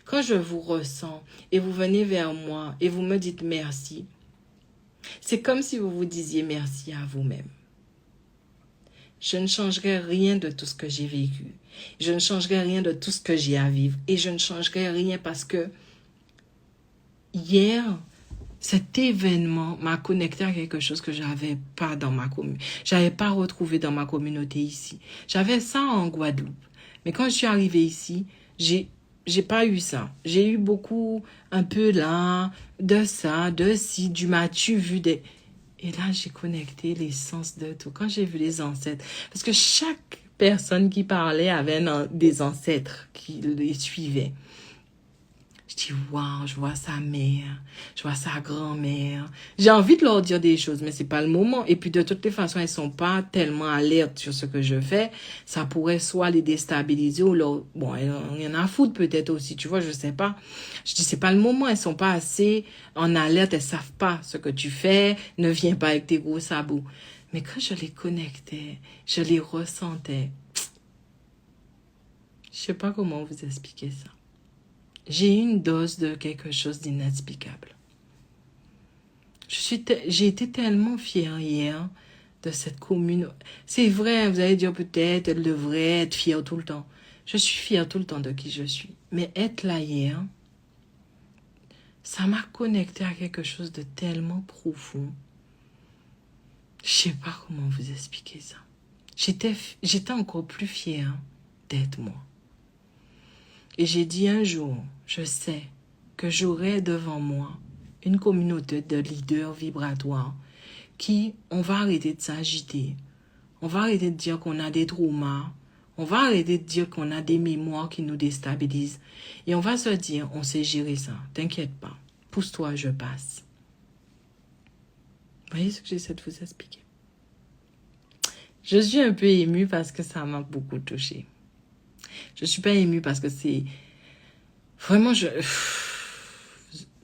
Speaker 1: Quand je vous ressens et vous venez vers moi et vous me dites merci, c'est comme si vous vous disiez merci à vous-même. Je ne changerai rien de tout ce que j'ai vécu. Je ne changerai rien de tout ce que j'ai à vivre. Et je ne changerai rien parce que hier, cet événement m'a connecté à quelque chose que j'avais pas dans ma communauté. J'avais pas retrouvé dans ma communauté ici. J'avais ça en Guadeloupe. Mais quand je suis arrivée ici, j'ai pas eu ça. J'ai eu beaucoup, un peu là, de ça, de ci, du m'as-tu vu des... Et là, j'ai connecté l'essence de tout. Quand j'ai vu les ancêtres, parce que chaque personne qui parlait avait des ancêtres qui les suivaient. Je dis, waouh, je vois sa mère, je vois sa grand-mère. J'ai envie de leur dire des choses, mais c'est pas le moment. Et puis, de toutes les façons, elles sont pas tellement alertes sur ce que je fais. Ça pourrait soit les déstabiliser ou leur... Bon, il y en a à foutre peut-être aussi, tu vois, je sais pas. Je dis, c'est pas le moment. Elles sont pas assez en alerte. Elles savent pas ce que tu fais. Ne viens pas avec tes gros sabots. Mais quand je les connectais, je les ressentais. Je sais pas comment vous expliquer ça. J'ai eu une dose de quelque chose d'inexplicable. J'ai été tellement fière hier de cette commune. C'est vrai, vous allez dire peut-être, elle devrait être fière tout le temps. Je suis fière tout le temps de qui je suis. Mais être là hier, ça m'a connecté à quelque chose de tellement profond. Je sais pas comment vous expliquer ça. J'étais encore plus fière d'être moi. Et j'ai dit un jour, je sais que j'aurai devant moi une communauté de leaders vibratoires qui, on va arrêter de s'agiter, on va arrêter de dire qu'on a des traumas, on va arrêter de dire qu'on a des mémoires qui nous déstabilisent et on va se dire, on sait gérer ça, t'inquiète pas, pousse-toi, je passe. Vous voyez ce que j'essaie de vous expliquer? Je suis un peu émue parce que ça m'a beaucoup touchée. Je suis pas émue parce que c'est... Vraiment,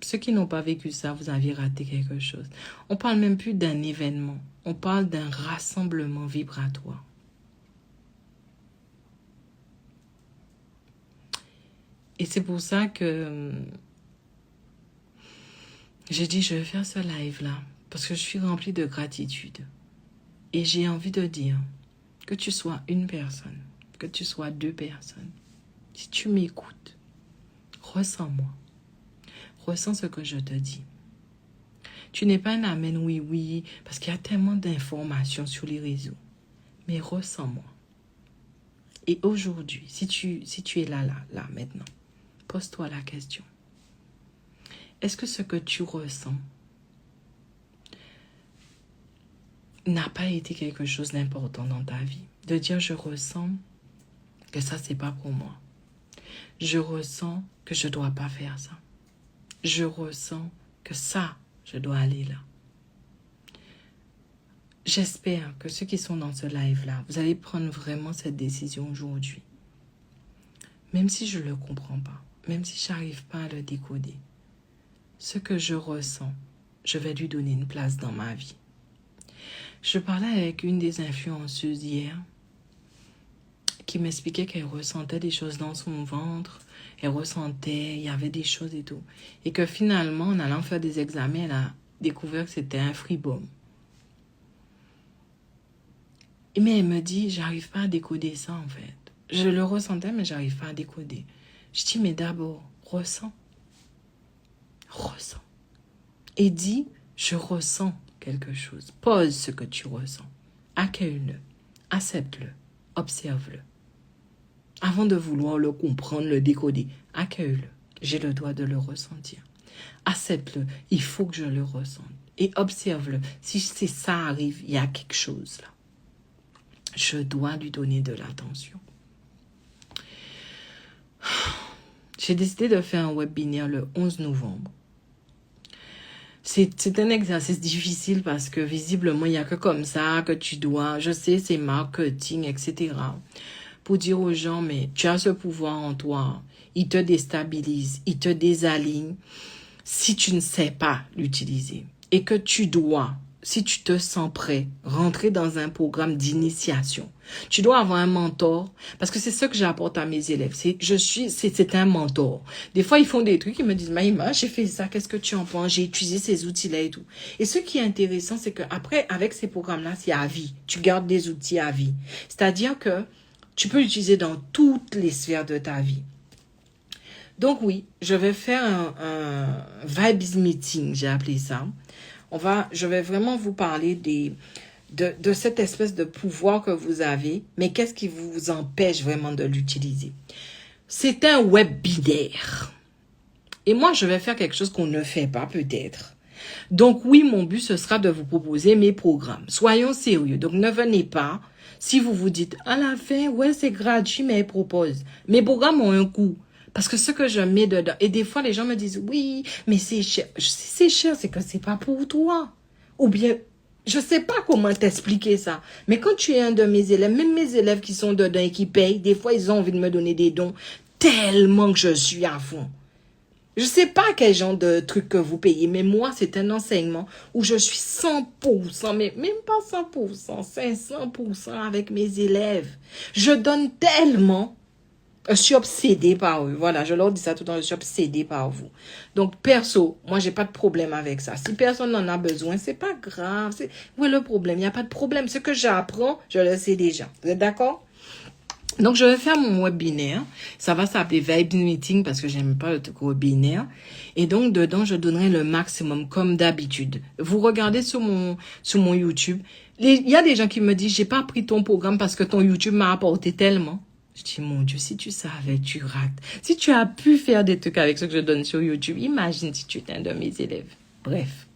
Speaker 1: ceux qui n'ont pas vécu ça, vous avez raté quelque chose. On parle même plus d'un événement. On parle d'un rassemblement vibratoire. Et c'est pour ça que j'ai dit, je vais faire ce live-là. Parce que je suis remplie de gratitude. Et j'ai envie de dire, que tu sois une personne, que tu sois deux personnes, si tu m'écoutes, ressens-moi. Ressens ce que je te dis. Tu n'es pas un amen oui, parce qu'il y a tellement d'informations sur les réseaux. Mais ressens-moi. Et aujourd'hui, si tu es là, maintenant, pose-toi la question. Est-ce que ce que tu ressens n'a pas été quelque chose d'important dans ta vie? De dire, je ressens que ça, c'est pas pour moi. Je ressens que je dois pas faire ça. Je ressens que ça, je dois aller là. J'espère que ceux qui sont dans ce live-là, vous allez prendre vraiment cette décision aujourd'hui. Même si je ne le comprends pas, même si je n'arrive pas à le décoder, ce que je ressens, je vais lui donner une place dans ma vie. Je parlais avec une des influenceuses hier qui m'expliquait qu'elle ressentait des choses dans son ventre. Elle ressentait, il y avait des choses et tout. Et que finalement, en allant faire des examens, elle a découvert que c'était un free-bomb. Mais elle me dit, j'arrive pas à décoder ça en fait. Je le ressentais, mais j'arrive pas à décoder. Je dis, mais d'abord, ressens. Ressens. Et dis, je ressens quelque chose. Pose ce que tu ressens. Accueille-le. Accepte-le. Observe-le. Avant de vouloir le comprendre, le décoder, accueille-le. J'ai le droit de le ressentir. Accepte-le. Il faut que je le ressente. Et observe-le. Si c'est ça arrive, il y a quelque chose là. Je dois lui donner de l'attention. J'ai décidé de faire un webinaire le 11 novembre. C'est un exercice difficile parce que visiblement, il n'y a que comme ça que tu dois, je sais, c'est marketing, etc. Pour dire aux gens, mais tu as ce pouvoir en toi. Il te déstabilise, il te désaligne si tu ne sais pas l'utiliser. Et que tu dois, si tu te sens prêt, rentrer dans un programme d'initiation. Tu dois avoir un mentor, parce que c'est ce que j'apporte à mes élèves. C'est un mentor. Des fois, ils font des trucs, ils me disent, Maïma, j'ai fait ça, qu'est-ce que tu en penses? J'ai utilisé ces outils-là et tout. Et ce qui est intéressant, c'est qu'après, avec ces programmes-là, c'est à vie. Tu gardes des outils à vie. C'est-à-dire que tu peux l'utiliser dans toutes les sphères de ta vie. Donc oui, je vais faire un vibes meeting, j'ai appelé ça. Je vais vraiment vous parler de cette espèce de pouvoir que vous avez, mais qu'est-ce qui vous empêche vraiment de l'utiliser? C'est un webinaire. Et moi, je vais faire quelque chose qu'on ne fait pas peut-être. Donc oui, mon but, ce sera de vous proposer mes programmes. Soyons sérieux. Donc ne venez pas si vous vous dites, à la fin, ouais, c'est gratuit, mais elle propose. Mes programmes ont un coût. Parce que ce que je mets dedans, et des fois les gens me disent, oui, mais c'est cher. Si c'est cher, c'est que c'est pas pour toi. Ou bien, je sais pas comment t'expliquer ça. Mais quand tu es un de mes élèves, même mes élèves qui sont dedans et qui payent, des fois ils ont envie de me donner des dons tellement que je suis à fond. Je sais pas quel genre de truc que vous payez, mais moi, c'est un enseignement où je suis 100%, mais même pas 100%, 500% avec mes élèves. Je donne tellement. Je suis obsédée par eux. Voilà, je leur dis ça tout le temps, je suis obsédée par vous. Donc, perso, moi, j'ai pas de problème avec ça. Si personne n'en a besoin, c'est pas grave. Où est le problème? Il n'y a pas de problème. Ce que j'apprends, je le sais déjà. Vous êtes d'accord? Donc, je vais faire mon webinaire. Ça va s'appeler Vibe Meeting parce que j'aime pas le truc webinaire. Et donc, dedans, je donnerai le maximum, comme d'habitude. Vous regardez sur mon YouTube. Il y a des gens qui me disent, j'ai pas pris ton programme parce que ton YouTube m'a apporté tellement. Je dis, mon Dieu, si tu savais, tu rates. Si tu as pu faire des trucs avec ce que je donne sur YouTube, imagine si tu étais un de mes élèves. Bref.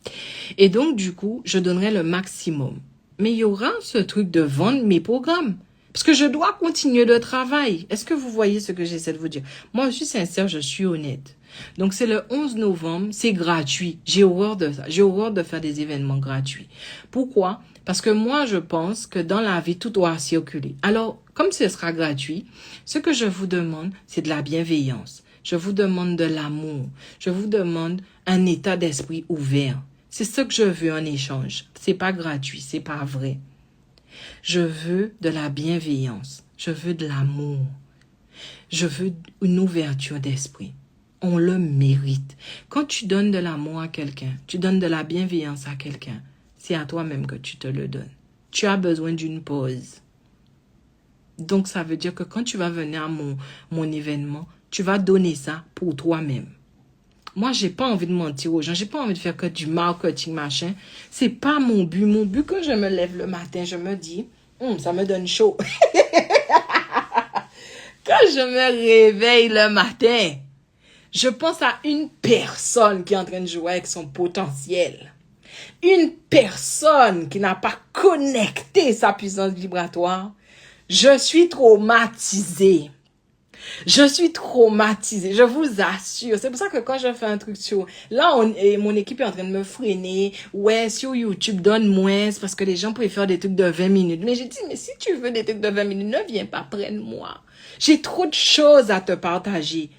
Speaker 1: Et donc, du coup, je donnerai le maximum. Mais il y aura ce truc de vendre mes programmes. Parce que je dois continuer le travail. Est-ce que vous voyez ce que j'essaie de vous dire? Moi, je suis sincère, je suis honnête. Donc, c'est le 11 novembre, c'est gratuit. J'ai horreur de ça. J'ai horreur de faire des événements gratuits. Pourquoi? Parce que moi, je pense que dans la vie, tout doit circuler. Alors, comme ce sera gratuit, ce que je vous demande, c'est de la bienveillance. Je vous demande de l'amour. Je vous demande un état d'esprit ouvert. C'est ce que je veux en échange. C'est pas gratuit, c'est pas vrai. Je veux de la bienveillance. Je veux de l'amour. Je veux une ouverture d'esprit. On le mérite. Quand tu donnes de l'amour à quelqu'un, tu donnes de la bienveillance à quelqu'un, c'est à toi-même que tu te le donnes. Tu as besoin d'une pause. Donc, ça veut dire que quand tu vas venir à mon événement, tu vas donner ça pour toi-même. Moi, j'ai pas envie de mentir aux gens. J'ai pas envie de faire que du marketing, machin. C'est pas mon but. Mon but, quand je me lève le matin, je me dis, ça me donne chaud. Quand je me réveille le matin, je pense à une personne qui est en train de jouer avec son potentiel. Une personne qui n'a pas connecté sa puissance vibratoire. Je suis traumatisée. Je suis traumatisée, je vous assure. C'est pour ça que quand je fais un truc sur... Là, mon équipe est en train de me freiner. Ouais, sur YouTube, donne moins parce que les gens préfèrent des trucs de 20 minutes. Mais j'ai dit, mais si tu veux des trucs de 20 minutes, ne viens pas près de moi. J'ai trop de choses à te partager.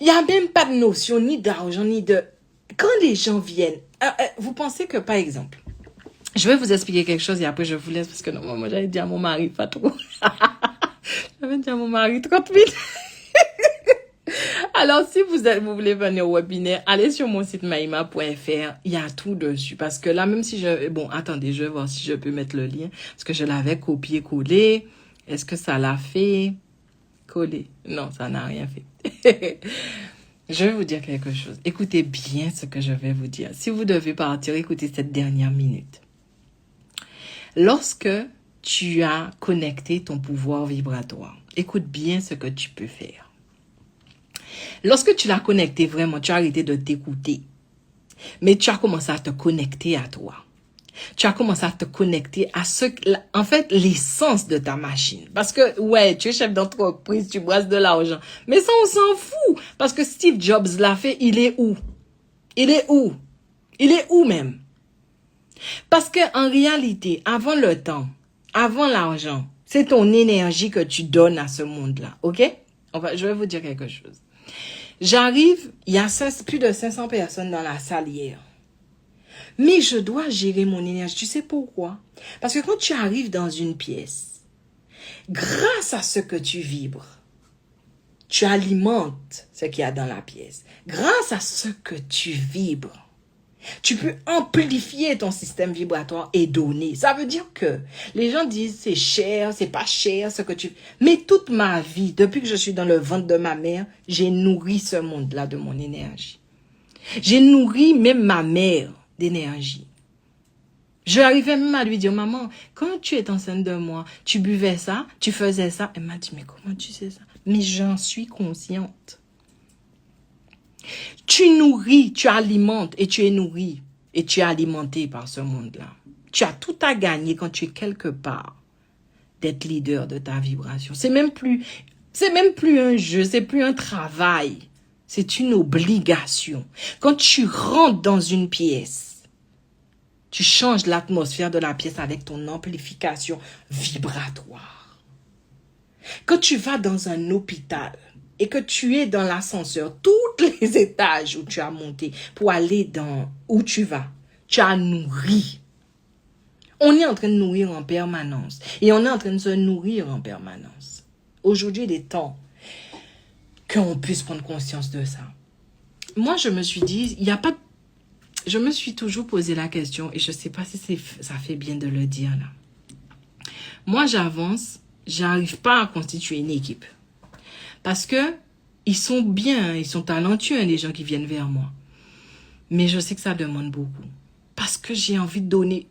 Speaker 1: Il n'y a même pas de notion ni d'argent, ni de... Quand les gens viennent, vous pensez que, par exemple, je vais vous expliquer quelque chose et après je vous laisse parce que normalement, j'allais dire à mon mari, pas trop. J'avais dit à mon mari 30 minutes. Alors, si vous voulez venir au webinaire, allez sur mon site mahima.fr. Il y a tout dessus. Parce que là, même si je... Bon, attendez, je vais voir si je peux mettre le lien. Parce que je l'avais copié-collé. Est-ce que ça l'a fait? Coller. Non, ça n'a rien fait. Je vais vous dire quelque chose. Écoutez bien ce que je vais vous dire. Si vous devez partir, écoutez cette dernière minute. Lorsque tu as connecté ton pouvoir vibratoire, écoute bien ce que tu peux faire. Lorsque tu l'as connecté vraiment, tu as arrêté de t'écouter. Mais tu as commencé à te connecter à toi. Tu as commencé à te connecter à en fait, l'essence de ta machine. Parce que, ouais, tu es chef d'entreprise, tu brasses de l'argent. Mais ça, on s'en fout. Parce que Steve Jobs l'a fait, il est où? Il est où? Il est où même? Parce que en réalité, avant le temps, avant l'argent, c'est ton énergie que tu donnes à ce monde-là, ok? Je vais vous dire quelque chose. J'arrive, il y a plus de 500 personnes dans la salle hier. Mais je dois gérer mon énergie. Tu sais pourquoi? Parce que quand tu arrives dans une pièce, grâce à ce que tu vibres, tu alimentes ce qu'il y a dans la pièce. Grâce à ce que tu vibres, tu peux amplifier ton système vibratoire et donner. Ça veut dire que les gens disent c'est cher, c'est pas cher, ce que tu... Mais toute ma vie, depuis que je suis dans le ventre de ma mère, j'ai nourri ce monde-là de mon énergie. J'ai nourri même ma mère d'énergie. Je arrivais même à lui dire, maman, quand tu es enceinte de moi, tu buvais ça, tu faisais ça. Elle m'a dit, mais comment tu sais ça? Mais j'en suis consciente. Tu nourris, tu alimentes et tu es nourri et tu es alimenté par ce monde-là. Tu as tout à gagner quand tu es quelque part d'être leader de ta vibration. C'est même plus un jeu, c'est plus un travail. C'est une obligation. Quand tu rentres dans une pièce, tu changes l'atmosphère de la pièce avec ton amplification vibratoire. Quand tu vas dans un hôpital et que tu es dans l'ascenseur, tous les étages où tu as monté pour aller où tu vas, tu as nourri. On est en train de nourrir en permanence et on est en train de se nourrir en permanence. Aujourd'hui, il est temps qu'on puisse prendre conscience de ça. Moi, je me suis dit, je me suis toujours posé la question et je ne sais pas si ça fait bien de le dire là. Moi, j'avance, j'arrive pas à constituer une équipe. Parce que ils sont bien, ils sont talentueux, les gens qui viennent vers moi. Mais je sais que ça demande beaucoup. Parce que j'ai envie de donner.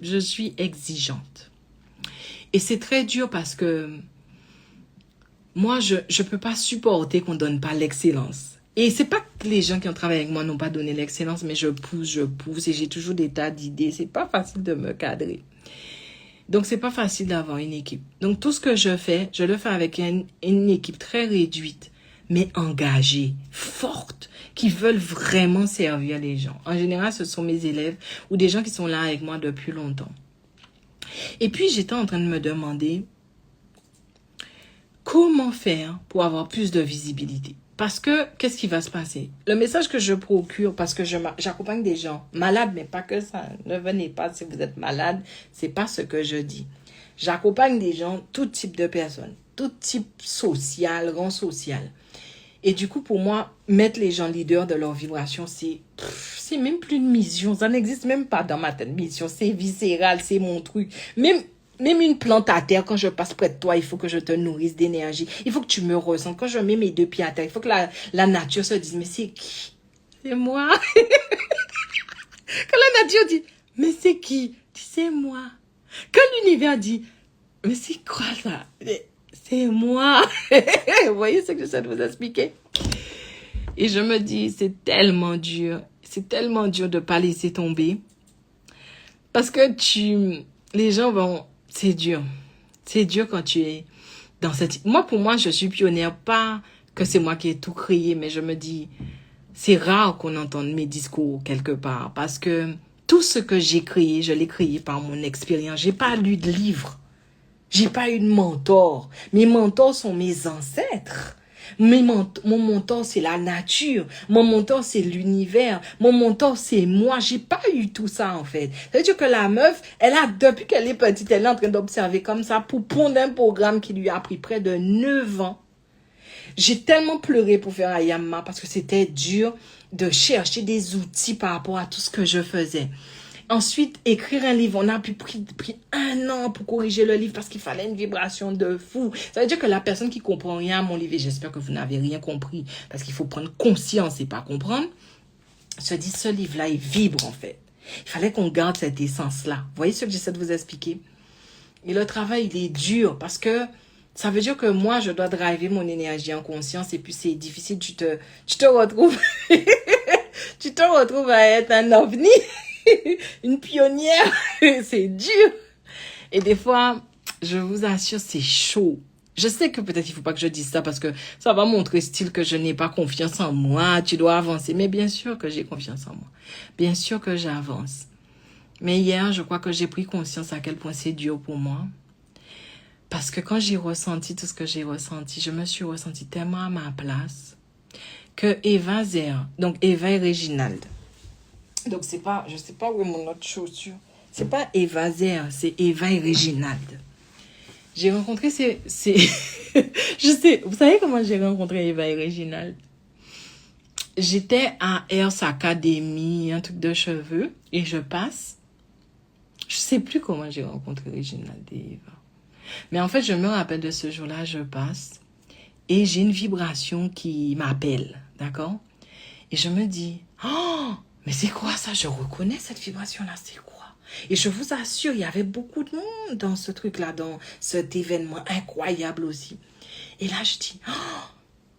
Speaker 1: Je suis exigeante. Et c'est très dur parce que moi, je ne peux pas supporter qu'on ne donne pas l'excellence. Et c'est pas que les gens qui ont travaillé avec moi n'ont pas donné l'excellence, mais je pousse et j'ai toujours des tas d'idées. C'est pas facile de me cadrer. Donc, c'est pas facile d'avoir une équipe. Donc, tout ce que je fais, je le fais avec une équipe très réduite, mais engagée, forte, qui veulent vraiment servir les gens. En général, ce sont mes élèves ou des gens qui sont là avec moi depuis longtemps. Et puis, j'étais en train de me demander comment faire pour avoir plus de visibilité. Parce que, qu'est-ce qui va se passer? Le message que je procure, parce que j'accompagne des gens malades, mais pas que ça. Ne venez pas si vous êtes malade, c'est pas ce que je dis. J'accompagne des gens, tout type de personnes, tout type social, rang social. Et du coup, pour moi, mettre les gens leaders de leur vibration, c'est même plus une mission. Ça n'existe même pas dans ma tête, mission. C'est viscéral, c'est mon truc. Même une plante à terre, quand je passe près de toi, il faut que je te nourrisse d'énergie. Il faut que tu me ressentes. Quand je mets mes deux pieds à terre, il faut que la nature se dise, mais c'est qui? C'est moi. Quand la nature dit, mais c'est qui? C'est moi. Quand l'univers dit, mais c'est quoi ça? C'est moi. Vous voyez ce que j'essaie de vous expliquer? Et je me dis, c'est tellement dur. C'est tellement dur de ne pas laisser tomber. Parce que les gens vont... C'est dur. C'est dur quand tu es dans cette... Moi, pour moi, je suis pionnière. Pas que c'est moi qui ai tout créé, mais je me dis, c'est rare qu'on entende mes discours quelque part. Parce que tout ce que j'ai créé, je l'ai créé par mon expérience. J'ai pas lu de livre. J'ai pas eu de mentor. Mes mentors sont mes ancêtres. Mon mentor, c'est la nature. Mon mentor, c'est l'univers. Mon mentor, c'est moi. J'ai pas eu tout ça, en fait. C'est-à-dire que la meuf, depuis qu'elle est petite, elle est en train d'observer comme ça pour pondre un programme qui lui a pris près de 9 ans. J'ai tellement pleuré pour faire Ayama parce que c'était dur de chercher des outils par rapport à tout ce que je faisais. Ensuite, écrire un livre. On a pris 1 an pour corriger le livre parce qu'il fallait une vibration de fou. Ça veut dire que la personne qui comprend rien à mon livre, et j'espère que vous n'avez rien compris, parce qu'il faut prendre conscience et pas comprendre, se dit, ce livre-là, il vibre en fait. Il fallait qu'on garde cette essence-là. Vous voyez ce que j'essaie de vous expliquer? Et le travail, il est dur parce que ça veut dire que moi, je dois driver mon énergie en conscience et puis c'est difficile. Tu te retrouves, tu te retrouves à être un ovni. Une pionnière, c'est dur. Et des fois, je vous assure, c'est chaud. Je sais que peut-être il faut pas que je dise ça parce que ça va montrer style que je n'ai pas confiance en moi, tu dois avancer. Mais bien sûr que j'ai confiance en moi. Bien sûr que j'avance. Mais hier, je crois que j'ai pris conscience à quel point c'est dur pour moi. Parce que quand j'ai ressenti tout ce que j'ai ressenti, je me suis ressentie tellement à ma place que Eva Zer, donc Eva et Réginald, donc, c'est pas, je sais pas où est mon autre chaussure. C'est pas Eva Zer, c'est Eva et Réginald. J'ai rencontré je sais, vous savez comment j'ai rencontré Eva et Réginald? J'étais à Earth Academy, un truc de cheveux, et je passe. Je sais plus comment j'ai rencontré Réginald et Eva. Mais en fait, je me rappelle de ce jour-là, je passe, et j'ai une vibration qui m'appelle, d'accord? Et je me dis, oh! Mais c'est quoi ça? Je reconnais cette vibration-là, c'est quoi? Et je vous assure, il y avait beaucoup de monde dans ce truc-là, dans cet événement incroyable aussi. Et là, je dis, oh,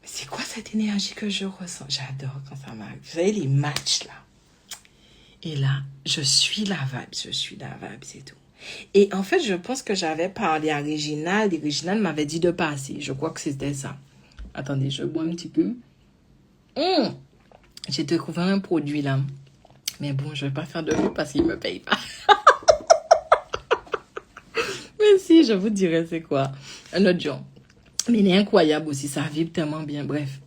Speaker 1: mais c'est quoi cette énergie que je ressens? J'adore quand ça m'arrive. Vous savez, les matchs, là. Et là, je suis la vibe, c'est tout. Et en fait, je pense que j'avais parlé à Réginald, et Réginald m'avait dit de passer. Je crois que c'était ça. Attendez, je bois un petit peu. J'ai découvert un produit là. Mais bon, je vais pas faire de vous parce qu'il me paye pas. Mais si, je vous dirai c'est quoi. Un autre genre. Mais il est incroyable aussi, ça vibre tellement bien. Bref.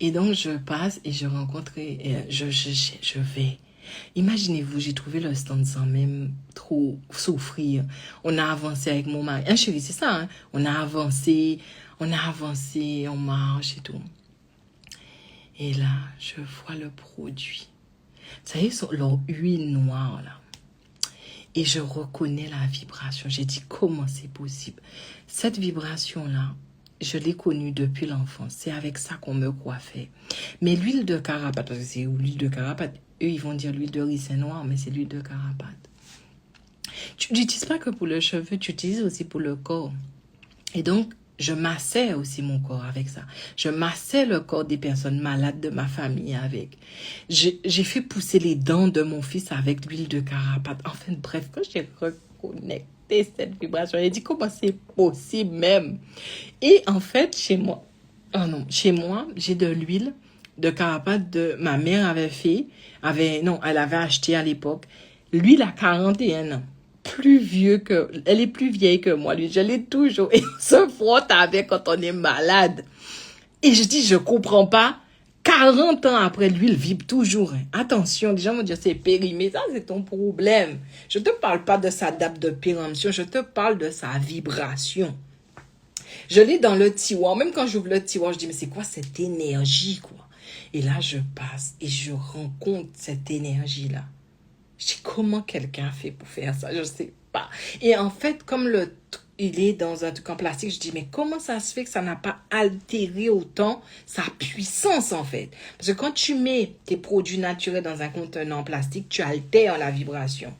Speaker 1: Et donc, je passe et je rencontre, je vais. Imaginez-vous, j'ai trouvé le stand sans même trop souffrir. On a avancé avec mon mari. Hein, chérie, c'est ça, hein? On a avancé, on marche et tout. Et là, je vois le produit. Vous savez, leur huile noire, là. Et je reconnais la vibration. J'ai dit, comment c'est possible? Cette vibration-là, je l'ai connue depuis l'enfance. C'est avec ça qu'on me coiffait. Mais l'huile de carapate, parce que c'est l'huile de carapate. Eux, ils vont dire l'huile de ricin noir, mais c'est l'huile de carapate. Tu n'utilises pas que pour le cheveu, tu utilises aussi pour le corps. Et donc, je massais aussi mon corps avec ça. Je massais le corps des personnes malades de ma famille avec. J'ai fait pousser les dents de mon fils avec l'huile de carapate. Enfin, bref, quand j'ai reconnecté cette vibration, j'ai dit comment c'est possible même. Et en fait, chez moi, j'ai de l'huile de carapate de ma mère elle avait acheté à l'époque. L'huile à 41 ans. elle est plus vieille que moi, lui. Je l'ai toujours. Et on se frotte avec quand on est malade. Et je dis, je comprends pas. 40 ans après, l'huile vibre toujours. Hein. Attention, les gens vont dire, c'est périmé. Ça, c'est ton problème. Je te parle pas de sa date de péremption. Je te parle de sa vibration. Je l'ai dans le tiroir. Même quand j'ouvre le tiroir, je dis, mais c'est quoi cette énergie, quoi? Et là, je passe et je rencontre cette énergie-là. Je dis, comment quelqu'un fait pour faire ça? Je sais pas. Et en fait, comme il est dans un truc en plastique, je dis, mais comment ça se fait que ça n'a pas altéré autant sa puissance, en fait? Parce que quand tu mets tes produits naturels dans un contenant en plastique, tu altères la vibration.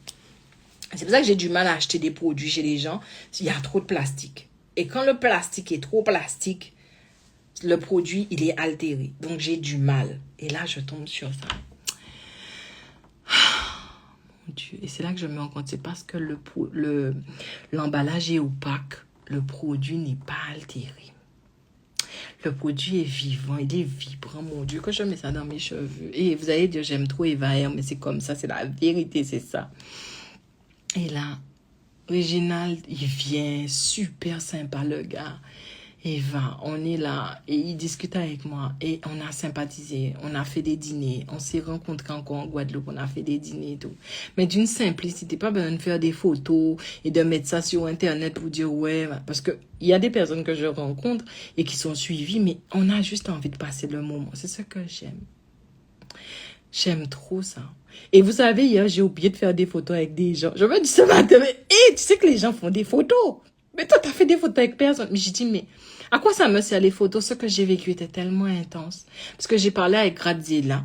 Speaker 1: C'est pour ça que j'ai du mal à acheter des produits chez les gens. Il y a trop de plastique. Et quand le plastique est trop plastique, le produit, il est altéré. Donc, j'ai du mal. Et là, je tombe sur ça. Mon Dieu. Et c'est là que je me rends compte. C'est parce que l'emballage est opaque. Le produit n'est pas altéré. Le produit est vivant. Il est vibrant, mon Dieu. Quand je mets ça dans mes cheveux. Et vous allez dire, j'aime trop Eva Air, mais c'est comme ça. C'est la vérité, c'est ça. Et là, Réginald, il vient. Super sympa, le gars. Eva, on est là et il discute avec moi et on a sympathisé, on a fait des dîners, on s'est rencontrés encore en Guadeloupe, on a fait des dîners et tout. Mais d'une simplicité, pas besoin de faire des photos et de mettre ça sur Internet pour dire ouais, parce que il y a des personnes que je rencontre et qui sont suivies, mais on a juste envie de passer le moment. C'est ce que j'aime. J'aime trop ça. Et vous savez, hier, j'ai oublié de faire des photos avec des gens. Je me dis ce matin, mais tu sais que les gens font des photos. Mais toi, t'as fait des photos avec personne. Mais j'ai dit, mais à quoi ça me sert les photos? Ce que j'ai vécu était tellement intense. Parce que j'ai parlé avec Graziella.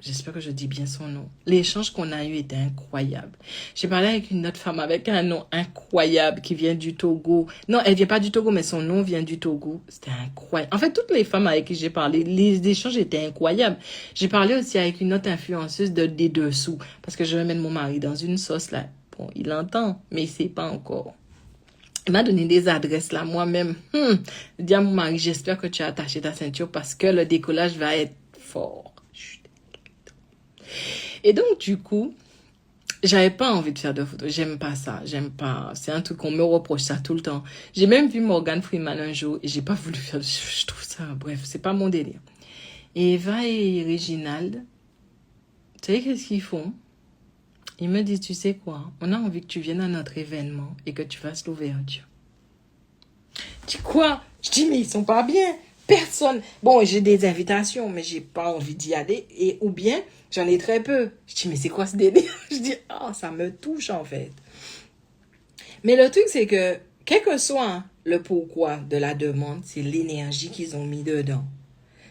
Speaker 1: J'espère que je dis bien son nom. L'échange qu'on a eu était incroyable. J'ai parlé avec une autre femme avec un nom incroyable qui vient du Togo. Non, elle vient pas du Togo, mais son nom vient du Togo. C'était incroyable. En fait, toutes les femmes avec qui j'ai parlé, les échanges étaient incroyables. J'ai parlé aussi avec une autre influenceuse des dessous. Parce que je vais mettre mon mari dans une sauce là. Bon, il entend, mais il sait pas encore. Il m'a donné des adresses là, moi-même. Je dis à mon mari, j'espère que tu as attaché ta ceinture parce que le décollage va être fort. Et donc, du coup, j'avais pas envie de faire de photos. J'aime pas ça. J'aime pas. C'est un truc qu'on me reproche ça tout le temps. J'ai même vu Morgan Freeman un jour et j'ai pas voulu faire. Je trouve ça, bref, c'est pas mon délire. Et Eva et Réginald, tu sais qu'est-ce qu'ils font? Ils me disent, tu sais quoi? On a envie que tu viennes à notre événement et que tu fasses l'ouverture. Je dis quoi? Je dis, mais ils sont pas bien. Personne. Bon, j'ai des invitations, mais j'ai pas envie d'y aller. Et, ou bien, j'en ai très peu. Je dis, mais c'est quoi ce délire? Je dis, ça me touche, en fait. Mais le truc, c'est que, quel que soit le pourquoi de la demande, c'est l'énergie qu'ils ont mis dedans.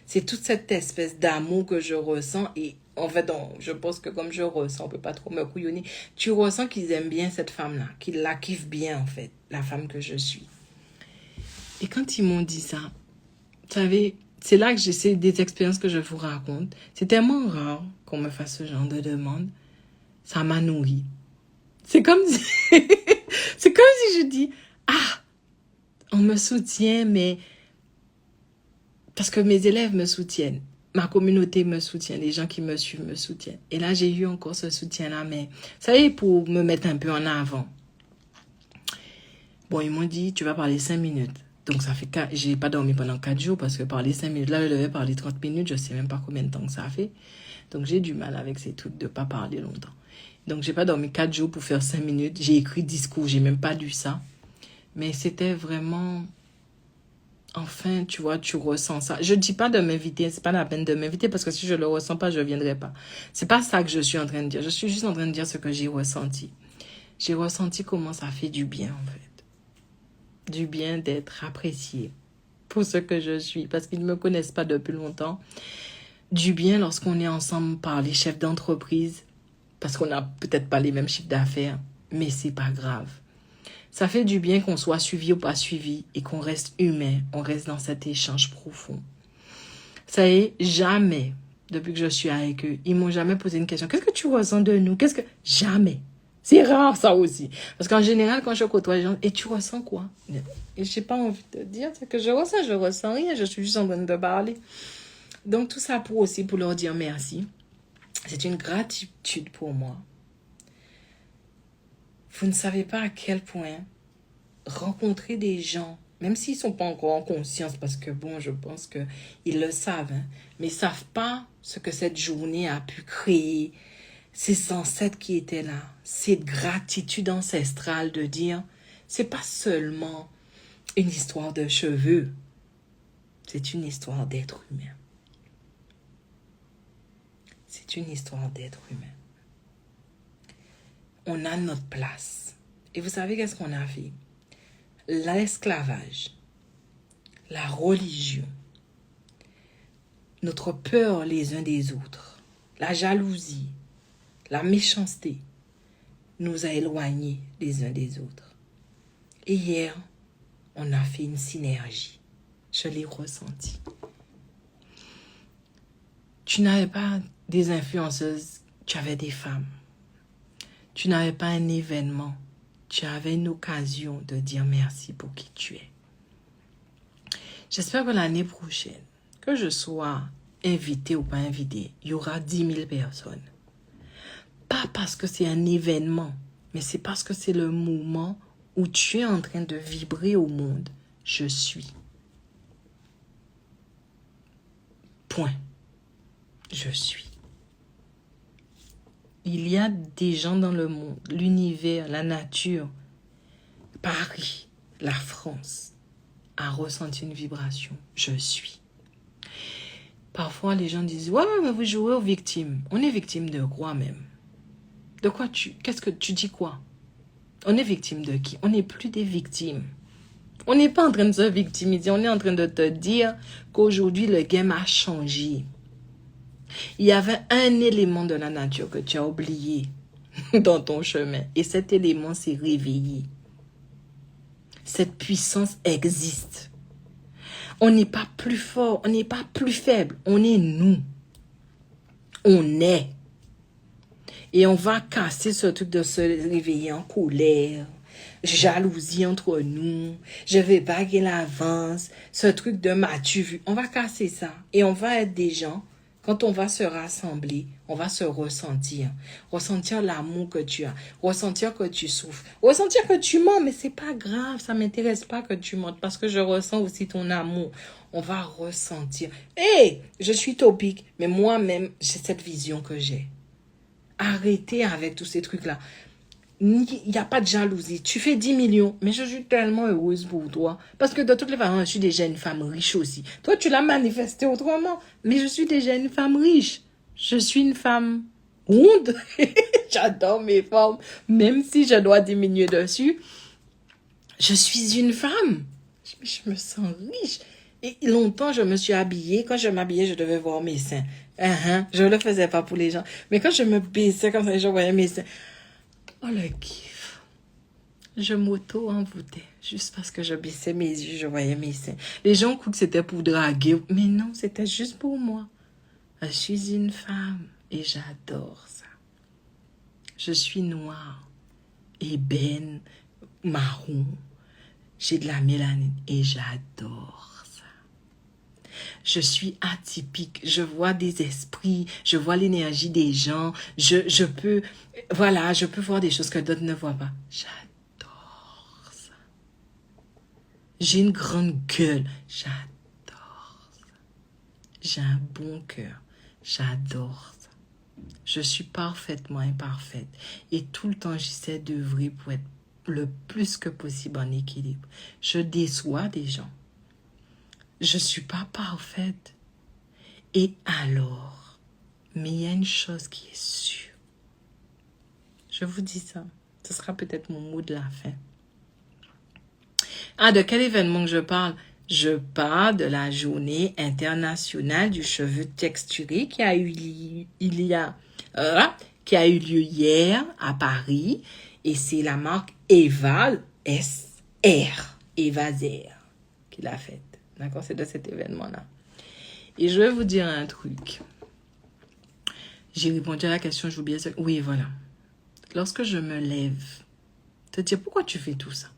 Speaker 1: C'est toute cette espèce d'amour que je ressens. Et, en fait, je pense que comme je ressens, on peut pas trop me couillonner. Tu ressens qu'ils aiment bien cette femme-là. Qu'ils la kiffent bien, en fait. La femme que je suis. Et quand ils m'ont dit ça, vous savez, c'est là que j'essaie des expériences que je vous raconte. C'est tellement rare qu'on me fasse ce genre de demande. Ça m'a nourri. C'est comme si, c'est comme si je dis, on me soutient, mais parce que mes élèves me soutiennent. Ma communauté me soutient, les gens qui me suivent me soutiennent. Et là, j'ai eu encore ce soutien-là, mais ça y est, pour me mettre un peu en avant. Bon, ils m'ont dit, tu vas parler 5 minutes. Donc, ça fait j'ai pas dormi pendant 4 jours parce que parler 5 minutes, là, je devais parler 30 minutes, je sais même pas combien de temps que ça a fait. Donc, j'ai du mal avec ces trucs de pas parler longtemps. Donc, j'ai pas dormi 4 jours pour faire 5 minutes. J'ai écrit discours, j'ai même pas lu ça. Mais c'était vraiment, enfin, tu vois, tu ressens ça. Je dis pas de m'inviter, c'est pas la peine de m'inviter parce que si je le ressens pas, je viendrai pas. C'est pas ça que je suis en train de dire. Je suis juste en train de dire ce que j'ai ressenti. J'ai ressenti comment ça fait du bien, en fait. Du bien d'être apprécié pour ce que je suis, parce qu'ils ne me connaissent pas depuis longtemps. Du bien lorsqu'on est ensemble par les chefs d'entreprise, parce qu'on n'a peut-être pas les mêmes chiffres d'affaires, mais c'est pas grave. Ça fait du bien qu'on soit suivi ou pas suivi et qu'on reste humain, on reste dans cet échange profond. Ça y est, jamais, depuis que je suis avec eux, ils m'ont jamais posé une question. Qu'est-ce que tu ressens de nous? Jamais. C'est rare, ça aussi. Parce qu'en général, quand je côtoie les gens, et tu ressens quoi? Et j'ai pas envie de dire ce que je ressens rien, je suis juste en train de parler. Donc, tout ça pour leur dire merci. C'est une gratitude pour moi. Vous ne savez pas à quel point rencontrer des gens, même s'ils ne sont pas encore en conscience, parce que bon, je pense qu'ils le savent, hein, mais ils ne savent pas ce que cette journée a pu créer, ces ancêtres qui étaient là, cette gratitude ancestrale de dire, c'est pas seulement une histoire de cheveux, c'est une histoire d'être humain. C'est une histoire d'être humain. On a notre place. Et vous savez qu'est-ce qu'on a fait? L'esclavage, la religion, notre peur les uns des autres, la jalousie, la méchanceté nous a éloignés les uns des autres. Et hier, on a fait une synergie. Je l'ai ressenti. Tu n'avais pas des influenceuses, tu avais des femmes. Tu n'avais pas un événement, tu avais une occasion de dire merci pour qui tu es. J'espère que l'année prochaine, que je sois invité ou pas invité, il y aura 10 000 personnes. Pas parce que c'est un événement, mais c'est parce que c'est le moment où tu es en train de vibrer au monde. Je suis. Point. Je suis. Il y a des gens dans le monde, l'univers, la nature, Paris, la France, a ressenti une vibration. Je suis. Parfois, les gens disent, ouais, mais vous jouez aux victimes. On est victime de quoi même? De quoi qu'est-ce que tu dis quoi? On est victime de qui? On n'est plus des victimes. On n'est pas en train de se victimiser. On est en train de te dire qu'aujourd'hui, le game a changé. Il y avait un élément de la nature que tu as oublié dans ton chemin. Et cet élément s'est réveillé. Cette puissance existe. On n'est pas plus fort, on n'est pas plus faible. On est nous. On est. Et on va casser ce truc de se réveiller en colère, jalousie entre nous, je vais baguer l'avance, ce truc de m'as-tu vu. On va casser ça. Et on va être des gens, quand on va se rassembler, on va se ressentir. Ressentir l'amour que tu as. Ressentir que tu souffres. Ressentir que tu mens, mais c'est pas grave. Ça m'intéresse pas que tu mentes parce que je ressens aussi ton amour. On va ressentir. Hé, je suis topique, mais moi-même, j'ai cette vision que j'ai. Arrêtez avec tous ces trucs-là. Il n'y a pas de jalousie. Tu fais 10 millions, mais je suis tellement heureuse pour toi. Parce que de toutes les façons, je suis déjà une femme riche aussi. Toi, tu l'as manifesté autrement, mais je suis déjà une femme riche. Je suis une femme ronde. J'adore mes formes. Même si je dois diminuer dessus, je suis une femme. Je me sens riche. Et longtemps, je me suis habillée. Quand je m'habillais, je devais voir mes seins. Je ne le faisais pas pour les gens. Mais quand je me baissais comme ça, je voyais mes seins. Oh, le kiff. Je m'auto-envoûtais. Juste parce que je baissais mes yeux, je voyais mes seins. Les gens croient que c'était pour draguer. Mais non, c'était juste pour moi. Je suis une femme et j'adore ça. Je suis noire, ébène, marron. J'ai de la mélanine et j'adore. Je suis atypique, je vois des esprits, je vois l'énergie des gens, je peux voir des choses que d'autres ne voient pas. J'adore ça. J'ai une grande gueule, j'adore ça. J'ai un bon cœur, j'adore ça. Je suis parfaitement imparfaite et tout le temps j'essaie d'œuvrer pour être le plus que possible en équilibre. Je déçois des gens. Je ne suis pas parfaite. Et alors, mais il y a une chose qui est sûre. Je vous dis ça. Ce sera peut-être mon mot de la fin. Ah, de quel événement que je parle? Je parle de la journée internationale du cheveu texturé qui a eu lieu hier à Paris. Et c'est la marque Eva S.R. Eva Zer qui l'a faite. D'accord, c'est de cet événement-là. Et je vais vous dire un truc. J'ai répondu à la question, j'ai oublié ça. Oui, voilà. Lorsque je me lève, te dire pourquoi tu fais tout ça.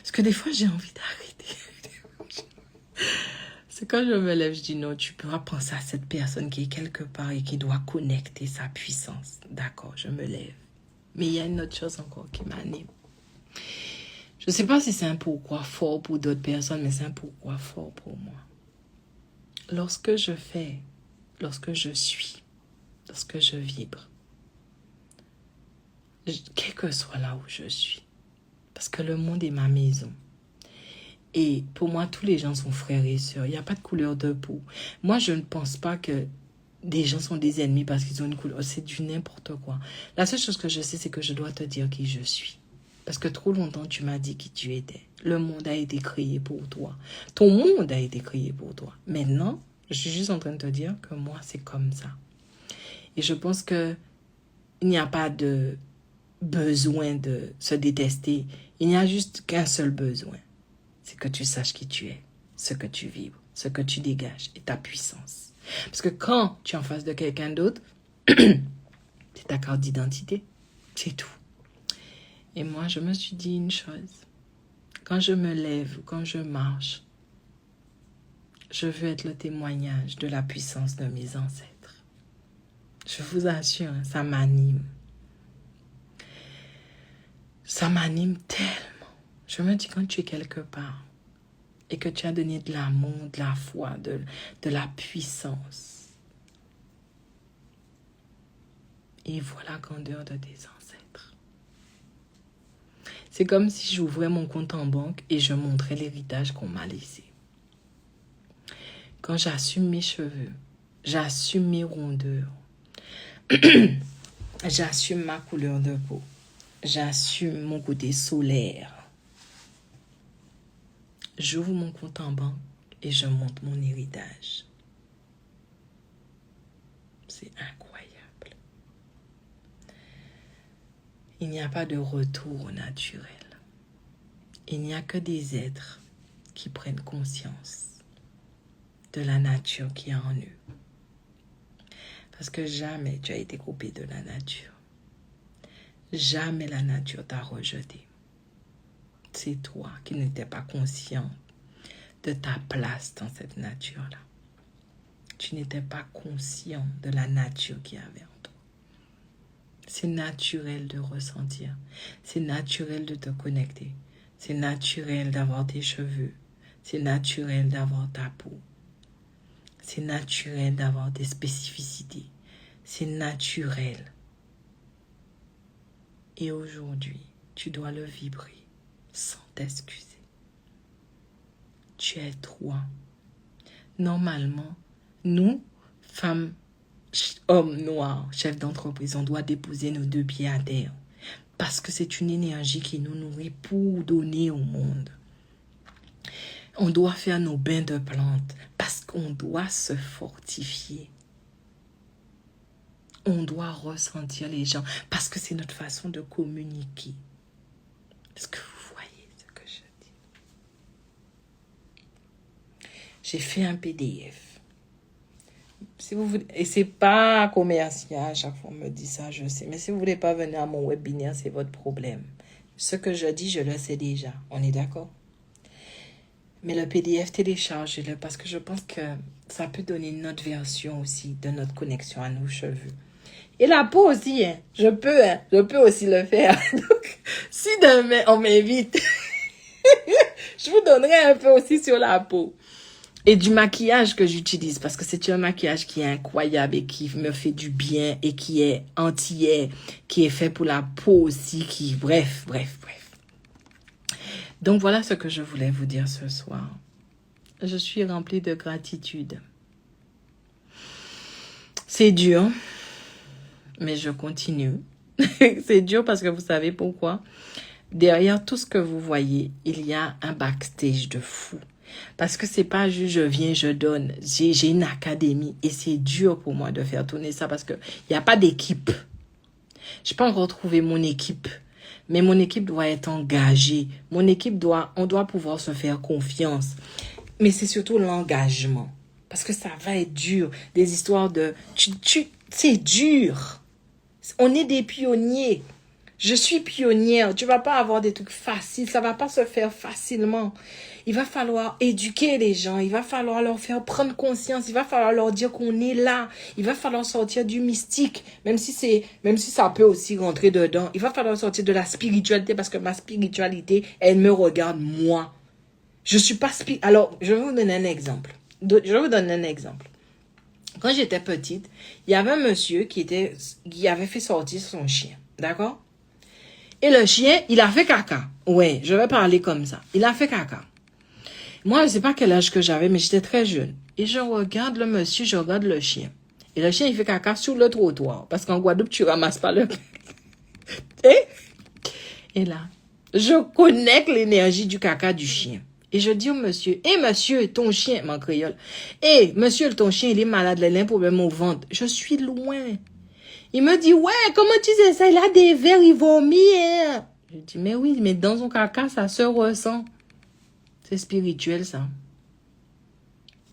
Speaker 1: Parce que des fois, j'ai envie d'arrêter. C'est quand je me lève, je dis non, tu pourras penser à cette personne qui est quelque part et qui doit connecter sa puissance. D'accord, je me lève. Mais il y a une autre chose encore qui m'anime. Je ne sais pas si c'est un pourquoi fort pour d'autres personnes, mais c'est un pourquoi fort pour moi. Lorsque je fais, lorsque je suis, lorsque je vibre, quel que soit là où je suis, parce que le monde est ma maison. Et pour moi, tous les gens sont frères et sœurs. Il n'y a pas de couleur de peau. Moi, je ne pense pas que des gens sont des ennemis parce qu'ils ont une couleur. C'est du n'importe quoi. La seule chose que je sais, c'est que je dois te dire qui je suis. Parce que trop longtemps, tu m'as dit qui tu étais. Le monde a été créé pour toi. Ton monde a été créé pour toi. Maintenant, je suis juste en train de te dire que moi, c'est comme ça. Et je pense que il n'y a pas de besoin de se détester. Il n'y a juste qu'un seul besoin. C'est que tu saches qui tu es, ce que tu vibres, ce que tu dégages et ta puissance. Parce que quand tu es en face de quelqu'un d'autre, c'est ta carte d'identité. C'est tout. Et moi, je me suis dit une chose. Quand je me lève ou quand je marche, je veux être le témoignage de la puissance de mes ancêtres. Je vous assure, ça m'anime. Ça m'anime tellement. Je me dis, quand tu es quelque part et que tu as donné de l'amour, de la foi, de la puissance, et voilà la grandeur de tes ancêtres. C'est comme si j'ouvrais mon compte en banque et je montrais l'héritage qu'on m'a laissé. Quand j'assume mes cheveux, j'assume mes rondeurs, j'assume ma couleur de peau, j'assume mon côté solaire. J'ouvre mon compte en banque et je monte mon héritage. C'est incroyable. Il n'y a pas de retour au naturel. Il n'y a que des êtres qui prennent conscience de la nature qui est en eux. Parce que jamais tu as été coupé de la nature. Jamais la nature t'a rejeté. C'est toi qui n'étais pas conscient de ta place dans cette nature-là. Tu n'étais pas conscient de la nature qui avait en toi. C'est naturel de ressentir. C'est naturel de te connecter. C'est naturel d'avoir tes cheveux. C'est naturel d'avoir ta peau. C'est naturel d'avoir des spécificités. C'est naturel. Et aujourd'hui, tu dois le vibrer sans t'excuser. Tu es toi. Normalement, nous, femmes, hommes noirs, chefs d'entreprise, on doit déposer nos deux pieds à terre. Parce que c'est une énergie qui nous nourrit pour donner au monde. On doit faire nos bains de plantes parce qu'on doit se fortifier. On doit ressentir les gens parce que c'est notre façon de communiquer. Est-ce que vous voyez ce que je dis? J'ai fait un PDF. Si vous voulez, et c'est pas commercial, à chaque fois on me dit ça, je sais. Mais si vous voulez pas venir à mon webinaire, c'est votre problème. Ce que je dis, je le sais déjà. On est d'accord? Mais le PDF, téléchargez-le parce que je pense que ça peut donner une autre version aussi de notre connexion à nos cheveux. Et la peau aussi, hein. Je peux aussi le faire. Donc, si demain on m'invite, je vous donnerai un peu aussi sur la peau. Et du maquillage que j'utilise parce que c'est un maquillage qui est incroyable et qui me fait du bien et qui est entier, qui est fait pour la peau aussi, bref. Donc voilà ce que je voulais vous dire ce soir. Je suis remplie de gratitude. C'est dur, mais je continue. C'est dur parce que vous savez pourquoi? Derrière tout ce que vous voyez, il y a un backstage de fou. Parce que c'est pas juste je viens, je donne. J'ai une académie et c'est dur pour moi de faire tourner ça parce que il n'y a pas d'équipe. Je n'ai pas encore trouvé mon équipe. Mais mon équipe doit être engagée. On doit pouvoir se faire confiance. Mais c'est surtout l'engagement. Parce que ça va être dur. Des histoires de... c'est dur. On est des pionniers. Je suis pionnière. Tu vas pas avoir des trucs faciles. Ça va pas se faire facilement. Il va falloir éduquer les gens. Il va falloir leur faire prendre conscience. Il va falloir leur dire qu'on est là. Il va falloir sortir du mystique. Même si ça peut aussi rentrer dedans. Il va falloir sortir de la spiritualité parce que ma spiritualité, elle me regarde moi. Je suis pas Alors, je vais vous donner un exemple. Quand j'étais petite, il y avait un monsieur qui avait fait sortir son chien. D'accord? Et le chien, il a fait caca. Ouais, je vais parler comme ça. Il a fait caca. Moi, je sais pas quel âge que j'avais, mais j'étais très jeune. Et je regarde le monsieur, je regarde le chien. Et le chien, il fait caca sur le trottoir. Parce qu'en Guadeloupe, tu ramasses pas le... Et là, je connecte l'énergie du caca du chien. Et je dis au monsieur, monsieur, ton chien, mon créole. Monsieur, ton chien, il est malade, il a un problème au ventre. Je suis loin. Il me dit, ouais, comment tu sais ça? Il a des vers, il vomit. Hein? Je dis, mais oui, mais dans son caca, ça se ressent. C'est spirituel, ça.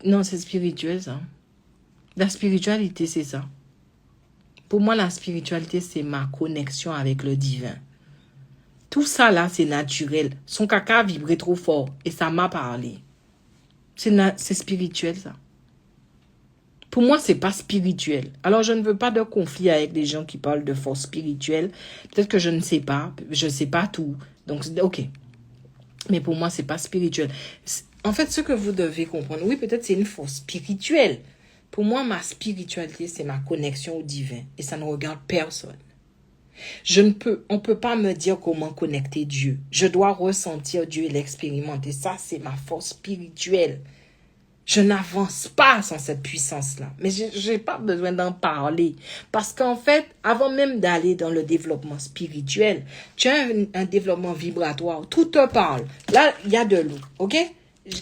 Speaker 1: Non, c'est spirituel, ça. La spiritualité, c'est ça. Pour moi, la spiritualité, c'est ma connexion avec le divin. Tout ça, là, c'est naturel. Son caca a vibré trop fort et ça m'a parlé. C'est spirituel, ça. Pour moi, c'est pas spirituel. Alors, je ne veux pas de conflit avec les gens qui parlent de force spirituelle. Peut-être que je ne sais pas. Je ne sais pas tout. Donc, ok. Mais pour moi, c'est pas spirituel. En fait, ce que vous devez comprendre, oui, peut-être c'est une force spirituelle. Pour moi, ma spiritualité, c'est ma connexion au divin. Et ça ne regarde personne. On peut pas me dire comment connecter Dieu. Je dois ressentir Dieu et l'expérimenter. Ça, c'est ma force spirituelle. Je n'avance pas sans cette puissance-là. Mais j'ai pas besoin d'en parler. Parce qu'en fait, avant même d'aller dans le développement spirituel, tu as un développement vibratoire. Tout te parle. Là, il y a de l'eau. OK?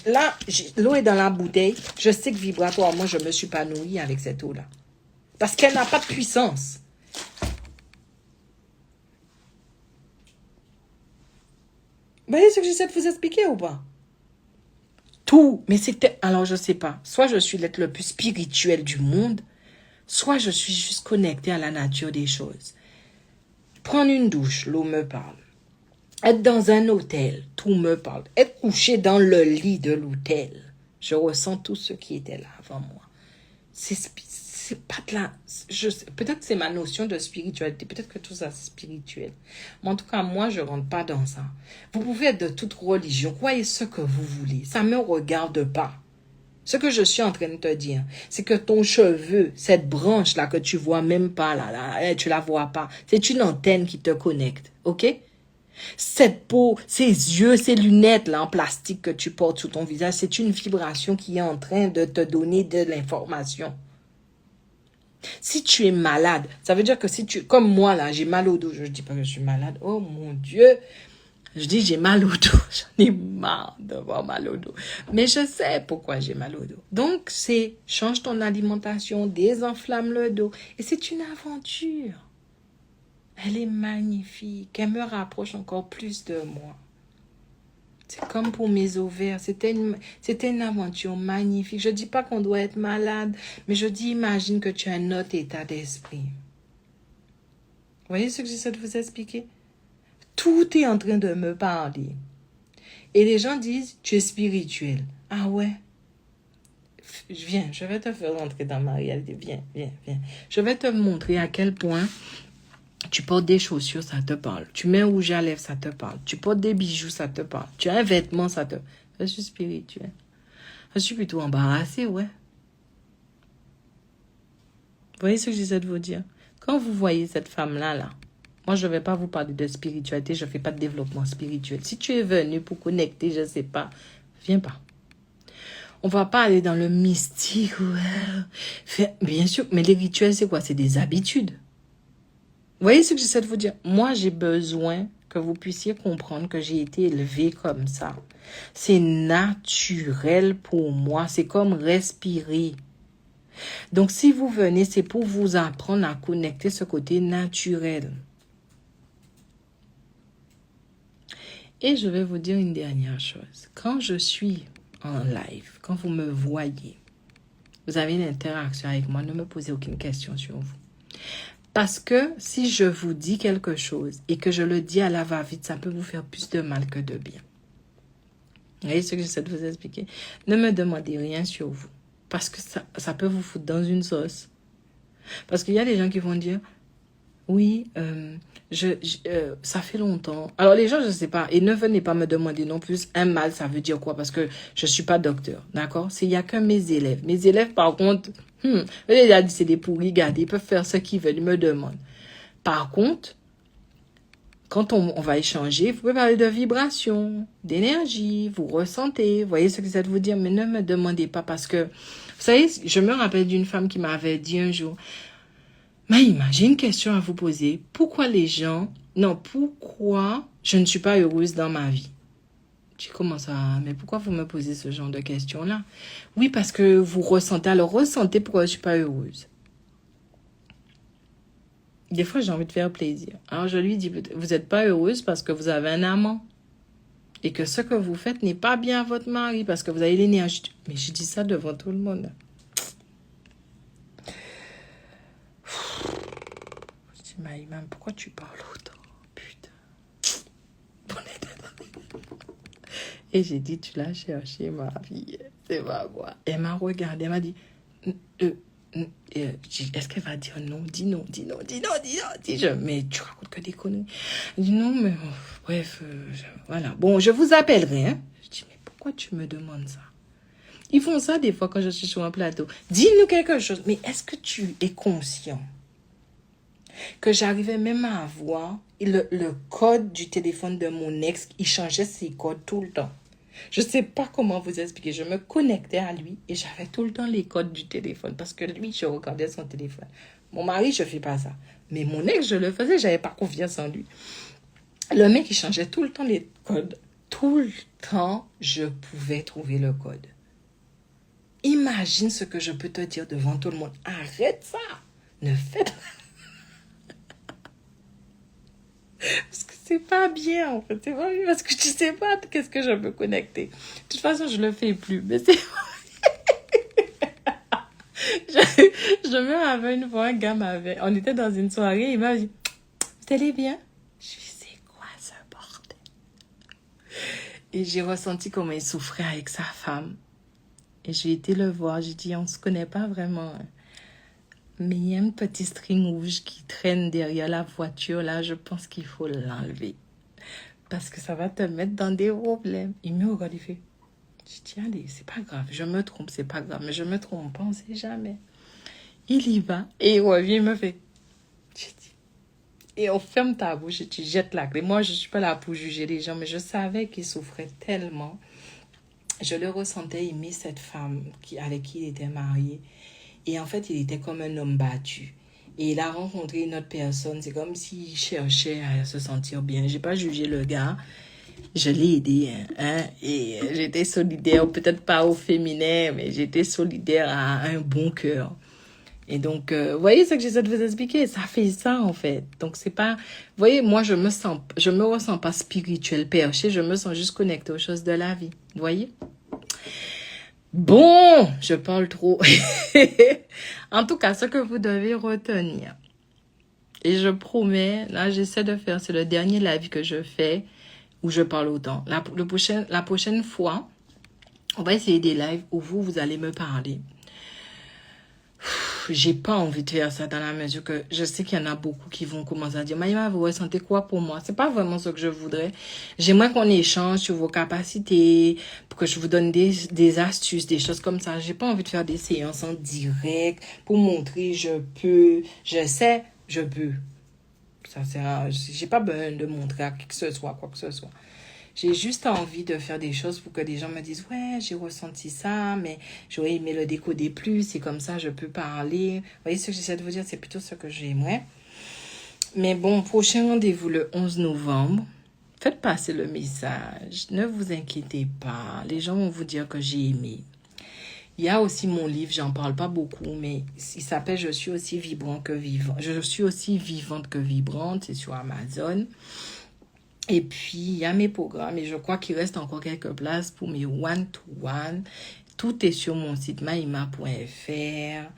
Speaker 1: Là, l'eau est dans la bouteille. Je sais que vibratoirement, je me suis pas nourrie avec cette eau-là. Parce qu'elle n'a pas de puissance. Vous voyez ce que j'essaie de vous expliquer ou pas? Tout. Mais c'était... Alors, je sais pas. Soit je suis l'être le plus spirituel du monde, soit je suis juste connectée à la nature des choses. Prendre une douche, l'eau me parle. Être dans un hôtel, tout me parle. Être couché dans le lit de l'hôtel, je ressens tout ce qui était là avant moi. C'est pas de la... Peut-être que c'est ma notion de spiritualité. Peut-être que tout ça, c'est spirituel. Mais en tout cas, moi, je rentre pas dans ça. Vous pouvez être de toute religion. Croyez ce que vous voulez. Ça me regarde pas. Ce que je suis en train de te dire, c'est que ton cheveu, cette branche-là que tu vois même pas, là, tu la vois pas. C'est une antenne qui te connecte. OK? Cette peau, ces yeux, ces lunettes là en plastique que tu portes sur ton visage, c'est une vibration qui est en train de te donner de l'information. Si tu es malade, ça veut dire que si tu... Comme moi, là, j'ai mal au dos. Je ne dis pas que je suis malade. Oh, mon Dieu. Je dis j'ai mal au dos. J'en ai marre d'avoir mal au dos. Mais je sais pourquoi j'ai mal au dos. Donc, change ton alimentation, désenflamme le dos. Et c'est une aventure. Elle est magnifique. Elle me rapproche encore plus de moi. C'est comme pour mes ovaires. C'était une aventure magnifique. Je dis pas qu'on doit être malade, mais je dis imagine que tu as un autre état d'esprit. Vous voyez ce que j'essaie de vous expliquer? Tout est en train de me parler. Et les gens disent, tu es spirituel. Ah ouais? Viens, je vais te faire rentrer dans ma réalité. Viens. Je vais te montrer à quel point tu portes des chaussures, ça te parle. Tu mets un rouge à lèvres, ça te parle. Tu portes des bijoux, ça te parle. Tu as un vêtement, ça te... Je suis spirituel. Je suis plutôt embarrassée, ouais. Vous voyez ce que j'essaie de vous dire? Quand vous voyez cette femme-là, là, moi, je ne vais pas vous parler de spiritualité. Je ne fais pas de développement spirituel. Si tu es venu pour connecter, je ne sais pas, viens pas. On ne va pas aller dans le mystique. Ouais. Bien sûr, mais les rituels, c'est quoi? C'est des habitudes. Vous voyez ce que j'essaie de vous dire? Moi, j'ai besoin que vous puissiez comprendre que j'ai été élevée comme ça. C'est naturel pour moi. C'est comme respirer. Donc, si vous venez, c'est pour vous apprendre à connecter ce côté naturel. Et je vais vous dire une dernière chose. Quand je suis en live, quand vous me voyez, vous avez une interaction avec moi, ne me posez aucune question sur vous. Parce que si je vous dis quelque chose et que je le dis à la va-vite, ça peut vous faire plus de mal que de bien. Vous voyez ce que j'essaie de vous expliquer? Ne me demandez rien sur vous. Parce que ça peut vous foutre dans une sauce. Parce qu'il y a des gens qui vont dire, oui, ça fait longtemps. Alors les gens, je ne sais pas, et ne venez pas me demander non plus, un mal, ça veut dire quoi? Parce que je ne suis pas docteur, d'accord? Il n'y a que mes élèves. Mes élèves, par contre, c'est des pourris, regardez, ils peuvent faire ce qu'ils veulent, ils me demandent. Par contre, quand on va échanger, vous pouvez parler de vibration, d'énergie, vous ressentez, vous voyez ce que ça veut vous dire, mais ne me demandez pas parce que, vous savez, je me rappelle d'une femme qui m'avait dit un jour, Maïma, j'ai une question à vous poser. Pourquoi je ne suis pas heureuse dans ma vie? J'ai commencé à, mais pourquoi vous me posez ce genre de questions-là? Oui, parce que vous ressentez, alors ressentez pourquoi je ne suis pas heureuse. Des fois, j'ai envie de faire plaisir. Alors, je lui dis, vous n'êtes pas heureuse parce que vous avez un amant. Et que ce que vous faites n'est pas bien à votre mari parce que vous avez l'énergie. Mais je dis ça devant tout le monde. Je dis, Maïma, pourquoi tu parles autant? Putain. Et j'ai dit, tu l'as cherché, ma fille. C'est pas moi. Elle m'a regardé, elle m'a dit, est-ce qu'elle va dire non? Dis non, dis non, dis non, dis non. Mais tu racontes que des conneries. Elle dit non, mais bref, voilà. Bon, je vous appellerai. Hein? Je dis, mais pourquoi tu me demandes ça? Ils font ça des fois quand je suis sur un plateau. Dis-nous quelque chose. Mais est-ce que tu es conscient que j'arrivais même à avoir le code du téléphone de mon ex? Il changeait ses codes tout le temps. Je ne sais pas comment vous expliquer. Je me connectais à lui et j'avais tout le temps les codes du téléphone parce que lui, je regardais son téléphone. Mon mari, je ne fais pas ça. Mais mon ex, je le faisais. Je n'avais pas confiance en lui. Le mec, il changeait tout le temps les codes. Tout le temps, je pouvais trouver le code. Imagine ce que je peux te dire devant tout le monde. Arrête ça. Ne faites pas. Parce que c'est pas bien, en fait. C'est pas bien parce que tu sais pas qu'est-ce que je peux connecter. De toute façon, je le fais plus. Mais c'est... je me rappelle une fois, un gars m'avait... On était dans une soirée, il m'a dit, vous allez bien? Je lui ai dit, c'est quoi ce bordel? Et j'ai ressenti comment il souffrait avec sa femme. Et j'ai été le voir, j'ai dit, on se connaît pas vraiment. Mais il y a un petit string rouge qui traîne derrière la voiture, là, je pense qu'il faut l'enlever. Parce que ça va te mettre dans des problèmes. Il me regarde, il fait, je dis, allez, c'est pas grave, je me trompe, c'est pas grave, mais je me trompe pas, on sait jamais. Il y va, et il revient, il me fait, je dis, et on ferme ta bouche et tu jettes la clé. Moi, je suis pas là pour juger les gens, mais je savais qu'il souffrait tellement. Je le ressentais aimer cette femme avec qui il était marié. Et en fait, il était comme un homme battu. Et il a rencontré une autre personne. C'est comme s'il cherchait à se sentir bien. J'ai pas jugé le gars. Je l'ai aidé. Hein? Et j'étais solidaire. Peut-être pas au féminin, mais j'étais solidaire à un bon cœur. Et donc, vous voyez ce que j'essaie de vous expliquer? Ça fait ça, en fait. Donc, c'est pas... Vous voyez, moi, je me ressens pas spirituel, perché. Je me sens juste connectée aux choses de la vie. Vous voyez? Bon, je parle trop. En tout cas, ce que vous devez retenir, et je promets, là j'essaie de faire, c'est le dernier live que je fais où je parle autant. La prochaine fois, on va essayer des lives où vous allez me parler. J'ai pas envie de faire ça dans la mesure que je sais qu'il y en a beaucoup qui vont commencer à dire, Maïma, vous ressentez quoi pour moi? C'est pas vraiment ce que je voudrais. J'aimerais qu'on échange sur vos capacités, pour que je vous donne des astuces, des choses comme ça. J'ai pas envie de faire des séances en direct pour montrer je peux, je sais, je peux. Ça sert j'ai pas besoin de montrer à qui que ce soit, quoi que ce soit. J'ai juste envie de faire des choses pour que des gens me disent « Ouais, j'ai ressenti ça, mais j'aurais aimé le décoder plus. C'est comme ça, je peux parler. » Vous voyez ce que j'essaie de vous dire? C'est plutôt ce que j'aimerais. Mais bon, prochain rendez-vous le 11 novembre. Faites passer le message. Ne vous inquiétez pas. Les gens vont vous dire que j'ai aimé. Il y a aussi mon livre, j'en parle pas beaucoup, mais il s'appelle « Je suis aussi vibrant que vivant ». Je suis aussi vivante que vibrante. C'est sur Amazon. Et puis, il y a mes programmes et je crois qu'il reste encore quelques places pour mes one-to-one. Tout est sur mon site maïma.fr.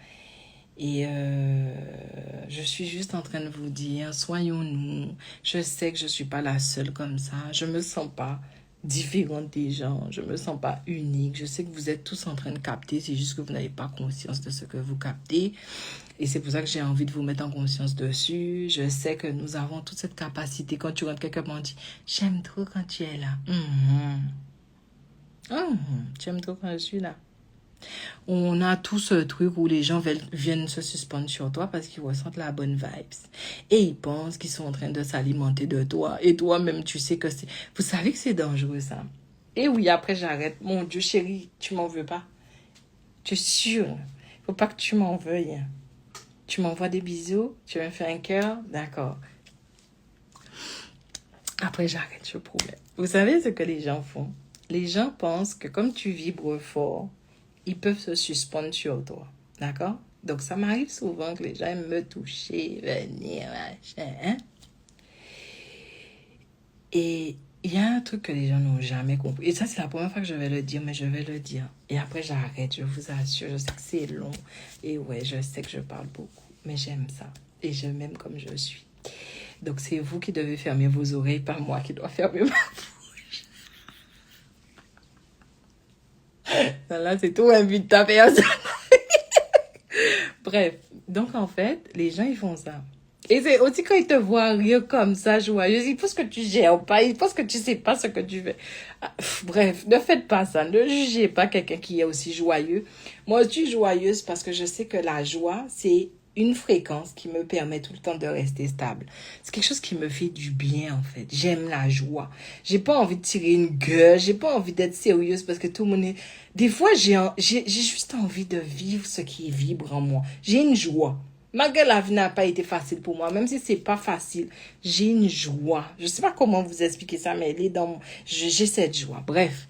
Speaker 1: Et je suis juste en train de vous dire, soyons-nous. Je sais que je ne suis pas la seule comme ça. Je ne me sens pas différente des gens. Je ne me sens pas unique. Je sais que vous êtes tous en train de capter. C'est juste que vous n'avez pas conscience de ce que vous captez. Et c'est pour ça que j'ai envie de vous mettre en conscience dessus. Je sais que nous avons toute cette capacité. Quand tu rentres quelque part, on dit, j'aime trop quand tu es là. J'aime trop quand je suis là. On a tout ce truc où les gens viennent se suspendre sur toi parce qu'ils ressentent la bonne vibes. Et ils pensent qu'ils sont en train de s'alimenter de toi. Et toi-même, tu sais que c'est... Vous savez que c'est dangereux, ça. Et oui, après, j'arrête. Mon Dieu, chérie, tu m'en veux pas. Tu es sûre. Faut pas que tu m'en veuilles. Tu m'envoies des bisous. Tu veux me faire un cœur. D'accord. Après, j'arrête, je promets. Vous savez ce que les gens font? Les gens pensent que comme tu vibres fort, ils peuvent se suspendre sur toi. D'accord? Donc, ça m'arrive souvent que les gens aiment me toucher, venir, machin. Hein? Et il y a un truc que les gens n'ont jamais compris. Et ça, c'est la première fois que je vais le dire, mais je vais le dire. Et après, j'arrête, je vous assure. Je sais que c'est long. Et ouais, je sais que je parle beaucoup. Mais j'aime ça. Et je m'aime comme je suis. Donc, c'est vous qui devez fermer vos oreilles, pas moi qui dois fermer ma bouche. Là, c'est tout un but de ta personne. Bref, donc en fait, les gens, ils font ça. Et c'est aussi quand ils te voient rire comme ça, joyeuse, ils pensent que tu gères pas, ils pensent que tu sais pas ce que tu fais. Bref, ne faites pas ça, ne jugez pas quelqu'un qui est aussi joyeux. Moi, je suis joyeuse parce que je sais que la joie, c'est une fréquence qui me permet tout le temps de rester stable. C'est quelque chose qui me fait du bien, en fait. J'aime la joie. J'ai pas envie de tirer une gueule, j'ai pas envie d'être sérieuse parce que tout le monde est... Des fois, j'ai juste envie de vivre ce qui vibre en moi. J'ai une joie. Malgré la vie n'a pas été facile pour moi, même si c'est pas facile, j'ai une joie. Je sais pas comment vous expliquer ça, mais elle est dans mon... J'ai cette joie. Bref.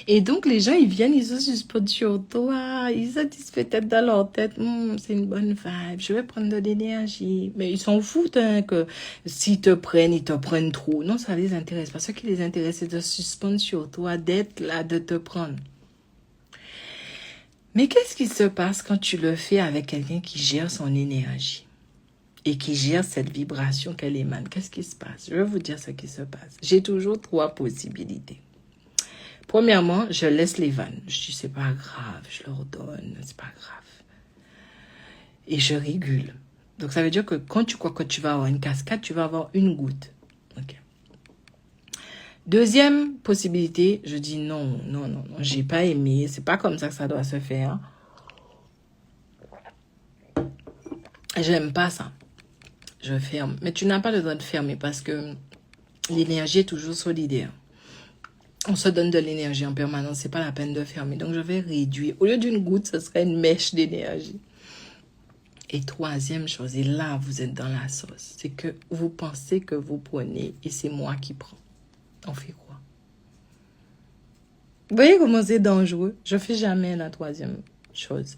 Speaker 1: Et donc, les gens, ils viennent, ils se suspendent sur toi, ils se disent peut-être dans leur tête, c'est une bonne vibe, je vais prendre de l'énergie. Mais ils s'en foutent hein, que s'ils te prennent, ils te prennent trop. Non, ça les intéresse pas. Ce qui les intéresse, c'est de se suspendre sur toi, d'être là, de te prendre. Mais qu'est-ce qui se passe quand tu le fais avec quelqu'un qui gère son énergie et qui gère cette vibration qu'elle émane? Qu'est-ce qui se passe? Je vais vous dire ce qui se passe. J'ai toujours 3 possibilités. Premièrement, je laisse les vannes. Je dis, c'est pas grave, je leur donne, c'est pas grave. Et je régule. Donc, ça veut dire que quand tu crois que tu vas avoir une cascade, tu vas avoir une goutte. Ok. Deuxième possibilité, je dis non, j'ai pas aimé, c'est pas comme ça que ça doit se faire. J'aime pas ça. Je ferme. Mais tu n'as pas le droit de fermer parce que l'énergie est toujours solidaire. On se donne de l'énergie en permanence, c'est pas la peine de fermer. Donc, je vais réduire. Au lieu d'une goutte, ce serait une mèche d'énergie. Et troisième chose, et là, vous êtes dans la sauce, c'est que vous pensez que vous prenez et c'est moi qui prends. On fait quoi? Vous voyez comment c'est dangereux? Je fais jamais la troisième chose.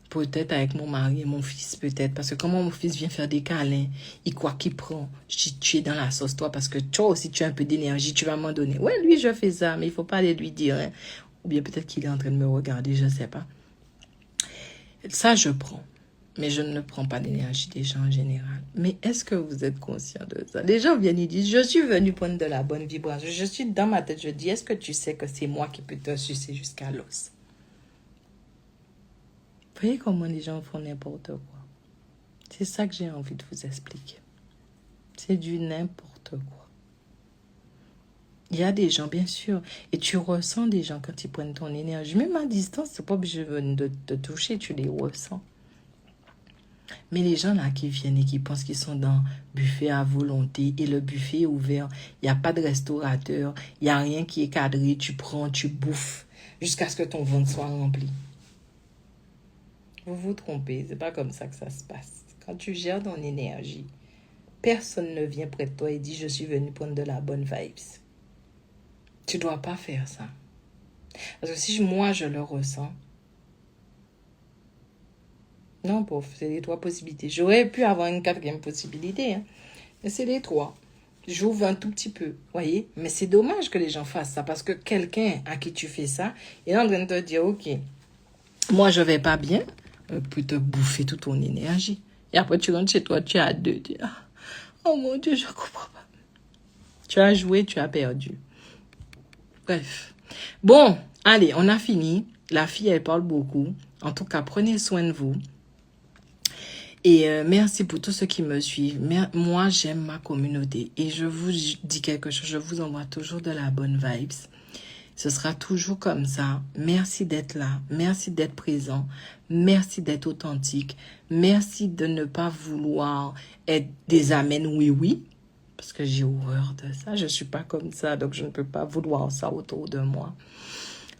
Speaker 1: Peut-être avec mon mari et mon fils, peut-être. Parce que quand mon fils vient faire des câlins, il croit qu'il prend. Je dis, tu es dans la sauce, toi, parce que toi aussi, tu as un peu d'énergie, tu vas m'en donner. Ouais, lui, je fais ça, mais il faut pas aller lui dire. Hein. Ou bien peut-être qu'il est en train de me regarder, je sais pas. Ça, je prends. Mais je ne prends pas d'énergie des gens en général. Mais est-ce que vous êtes conscient de ça? Les gens viennent et disent, je suis venu prendre de la bonne vibration. Je suis dans ma tête, je dis, est-ce que tu sais que c'est moi qui peux te sucer jusqu'à l'os? Vous voyez comment les gens font n'importe quoi? C'est ça que j'ai envie de vous expliquer. C'est du n'importe quoi. Il y a des gens, bien sûr, et tu ressens des gens quand ils prennent ton énergie. Même à distance, c'est pas obligé de te toucher, tu les ressens. Mais les gens là qui viennent et qui pensent qu'ils sont dans buffet à volonté et le buffet est ouvert, il n'y a pas de restaurateur, il n'y a rien qui est cadré, tu prends, tu bouffes jusqu'à ce que ton ventre soit rempli. Vous vous trompez, c'est pas comme ça que ça se passe. Quand tu gères ton énergie, personne ne vient près de toi et dit je suis venu prendre de la bonne vibes. Tu dois pas faire ça. Parce que si moi je le ressens, non pauvre, c'est les 3 possibilités. J'aurais pu avoir une 4e possibilité, hein, mais c'est les 3. J'ouvre un tout petit peu, voyez. Mais c'est dommage que les gens fassent ça parce que quelqu'un à qui tu fais ça, il est en train de te dire ok, moi je vais pas bien. pour te bouffer toute ton énergie. Et après, tu rentres chez toi, tu as deux. Tu dis, ah, oh mon Dieu, je comprends pas. Tu as joué, tu as perdu. Bref. Bon, allez, on a fini. La fille, elle parle beaucoup. En tout cas, prenez soin de vous. Et merci pour tous ceux qui me suivent. Moi, j'aime ma communauté. Et je vous dis quelque chose. Je vous envoie toujours de la bonne vibes. Ce sera toujours comme ça. Merci d'être là. Merci d'être présent. Merci d'être authentique. Merci de ne pas vouloir être des amènes oui. Parce que j'ai horreur de ça. Je ne suis pas comme ça. Donc, je ne peux pas vouloir ça autour de moi.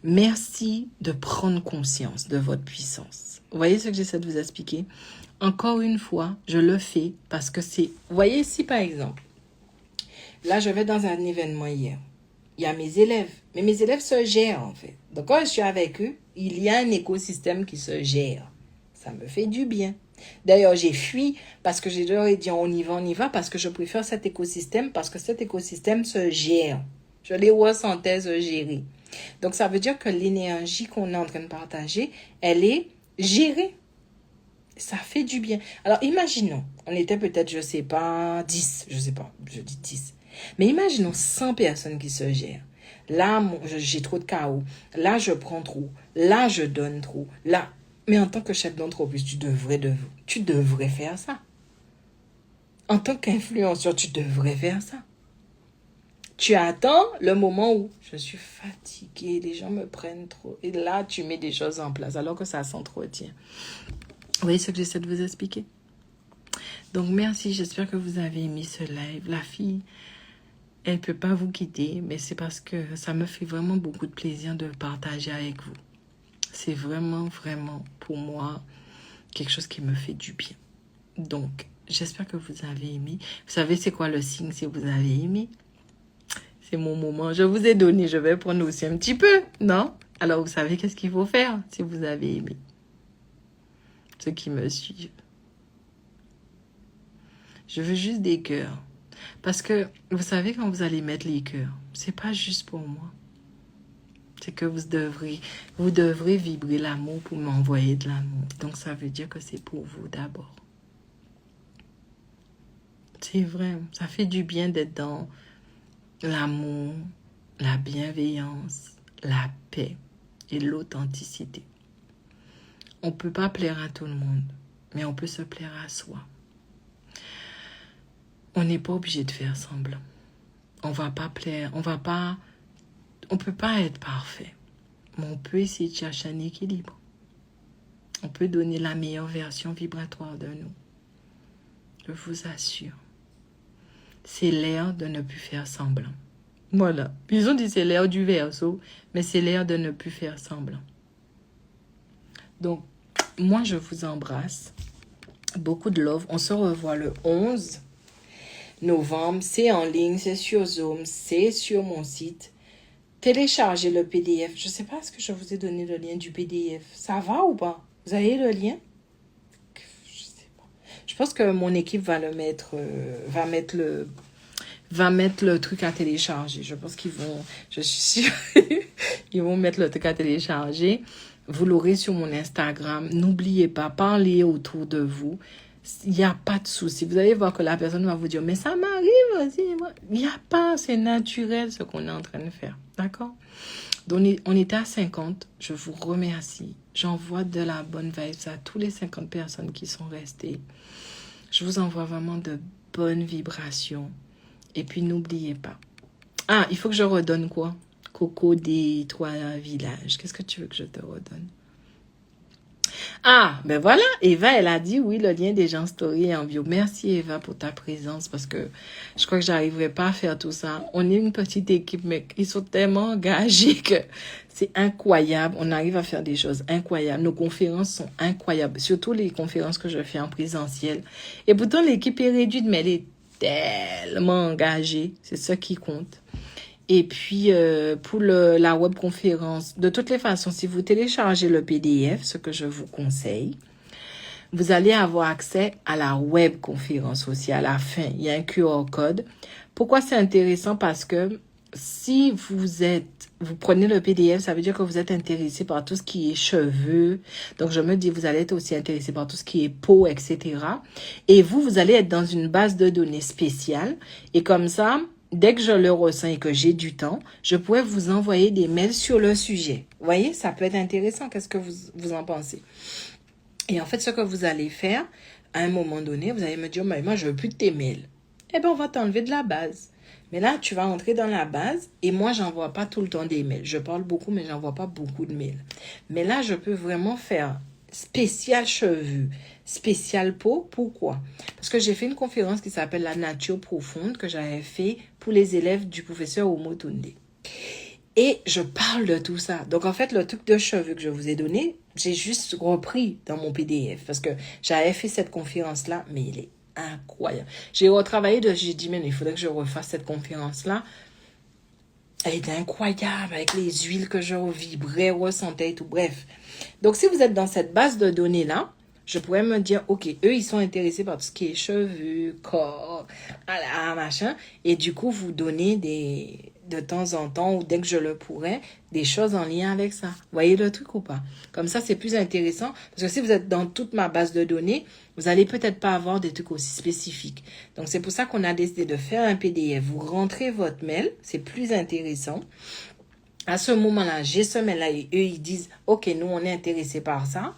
Speaker 1: Merci de prendre conscience de votre puissance. Vous voyez ce que j'essaie de vous expliquer? Encore une fois, je le fais parce que c'est... Vous voyez ici, par exemple. Là, je vais dans un événement hier. Il y a mes élèves. Mais mes élèves se gèrent, en fait. Donc, quand je suis avec eux, il y a un écosystème qui se gère. Ça me fait du bien. D'ailleurs, j'ai fui parce que j'ai dit on y va, parce que je préfère cet écosystème, parce que cet écosystème se gère. Je les ressentais se gérer. Donc, ça veut dire que l'énergie qu'on est en train de partager, elle est gérée. Ça fait du bien. Alors, imaginons, on était peut-être, je sais pas, 10, je sais pas, je dis 10. Mais imaginons 100 personnes qui se gèrent. Là, j'ai trop de chaos. Là, je prends trop. Là, je donne trop. Là, mais en tant que chef d'entreprise, tu devrais faire ça. En tant qu'influenceur, tu devrais faire ça. Tu attends le moment où je suis fatiguée, les gens me prennent trop. Et là, tu mets des choses en place alors que ça s'entretient. Vous voyez ce que j'essaie de vous expliquer? Donc, merci. J'espère que vous avez aimé ce live. La fille, elle ne peut pas vous quitter, mais c'est parce que ça me fait vraiment beaucoup de plaisir de partager avec vous. C'est vraiment, vraiment, pour moi, quelque chose qui me fait du bien. Donc, j'espère que vous avez aimé. Vous savez, c'est quoi le signe si vous avez aimé? C'est mon moment. Je vous ai donné, je vais prendre aussi un petit peu, non? Alors, vous savez qu'est-ce qu'il faut faire si vous avez aimé? Ceux qui me suivent. Je veux juste des cœurs. Parce que, vous savez, quand vous allez mettre les cœurs, c'est pas juste pour moi. C'est que vous devrez vibrer l'amour pour m'envoyer de l'amour. Donc, ça veut dire que c'est pour vous d'abord. C'est vrai, ça fait du bien d'être dans l'amour, la bienveillance, la paix et l'authenticité. On ne peut pas plaire à tout le monde, mais on peut se plaire à soi. On n'est pas obligé de faire semblant. On va pas plaire, on peut pas être parfait, mais on peut essayer de chercher un équilibre. On peut donner la meilleure version vibratoire de nous. Je vous assure. C'est l'ère de ne plus faire semblant. Voilà. Ils ont dit c'est l'ère du Verseau, mais c'est l'ère de ne plus faire semblant. Donc, moi, je vous embrasse. Beaucoup de love. On se revoit le 11 novembre. C'est en ligne, c'est sur Zoom, c'est sur mon site. Téléchargez le PDF. Je ne sais pas, est-ce que je vous ai donné le lien du PDF? Ça va ou pas? Vous avez le lien? Je sais pas. Je pense que mon équipe va le mettre, va mettre le truc à télécharger. Je pense qu'ils vont, je suis sûre, ils vont mettre le truc à télécharger. Vous l'aurez sur mon Instagram. N'oubliez pas, parlez autour de vous. Il n'y a pas de souci. Vous allez voir que la personne va vous dire, mais ça m'arrive aussi. Il n'y a pas, c'est naturel ce qu'on est en train de faire. D'accord? Donc, on était à 50. Je vous remercie. J'envoie de la bonne vibe à tous les 50 personnes qui sont restées. Je vous envoie vraiment de bonnes vibrations. Et puis, n'oubliez pas. Ah, il faut que je redonne quoi? Coco des 3 villages. Qu'est-ce que tu veux que je te redonne? Ah, ben voilà, Eva, elle a dit oui, le lien des gens story est en bio. Merci Eva pour ta présence parce que je crois que j'arriverai pas à faire tout ça. On est une petite équipe, mais ils sont tellement engagés que c'est incroyable. On arrive à faire des choses incroyables. Nos conférences sont incroyables, surtout les conférences que je fais en présentiel. Et pourtant, l'équipe est réduite, mais elle est tellement engagée. C'est ça qui compte. Et puis, pour la webconférence, de toutes les façons, si vous téléchargez le PDF, ce que je vous conseille, vous allez avoir accès à la webconférence aussi à la fin. Il y a un QR code. Pourquoi c'est intéressant? Parce que si vous prenez le PDF, ça veut dire que vous êtes intéressé par tout ce qui est cheveux. Donc, je me dis, vous allez être aussi intéressé par tout ce qui est peau, etc. Et vous allez être dans une base de données spéciale. Et comme ça, dès que je le ressens et que j'ai du temps, je pourrais vous envoyer des mails sur le sujet. Vous voyez, ça peut être intéressant. Qu'est-ce que vous en pensez? Et en fait, ce que vous allez faire, à un moment donné, vous allez me dire, mais moi, je veux plus de tes mails. Eh bien, on va t'enlever de la base. Mais là, tu vas entrer dans la base et moi, j'envoie pas tout le temps des mails. Je parle beaucoup, mais j'envoie pas beaucoup de mails. Mais là, je peux vraiment faire spécial cheveux, spécial peau. Pourquoi? Parce que j'ai fait une conférence qui s'appelle La nature profonde que j'avais fait pour les élèves du professeur Omotunde. Et je parle de tout ça. Donc, en fait, le truc de cheveux que je vous ai donné, j'ai juste repris dans mon PDF parce que j'avais fait cette conférence-là, mais il est incroyable. J'ai retravaillé, j'ai dit, mais il faudrait que je refasse cette conférence-là. Elle était incroyable avec les huiles que je vibrais, ressentais et tout. Bref. Donc, si vous êtes dans cette base de données-là, je pourrais me dire, OK, eux, ils sont intéressés par tout ce qui est cheveux, corps, machin. Et du coup, vous donnez de temps en temps, ou dès que je le pourrais, des choses en lien avec ça. Vous voyez le truc ou pas? Comme ça, c'est plus intéressant. Parce que si vous êtes dans toute ma base de données, vous allez peut-être pas avoir des trucs aussi spécifiques. Donc, c'est pour ça qu'on a décidé de faire un PDF. Vous rentrez votre mail, c'est plus intéressant. À ce moment-là, j'ai ce mail-là et eux, ils disent, OK, nous, on est intéressés par ça.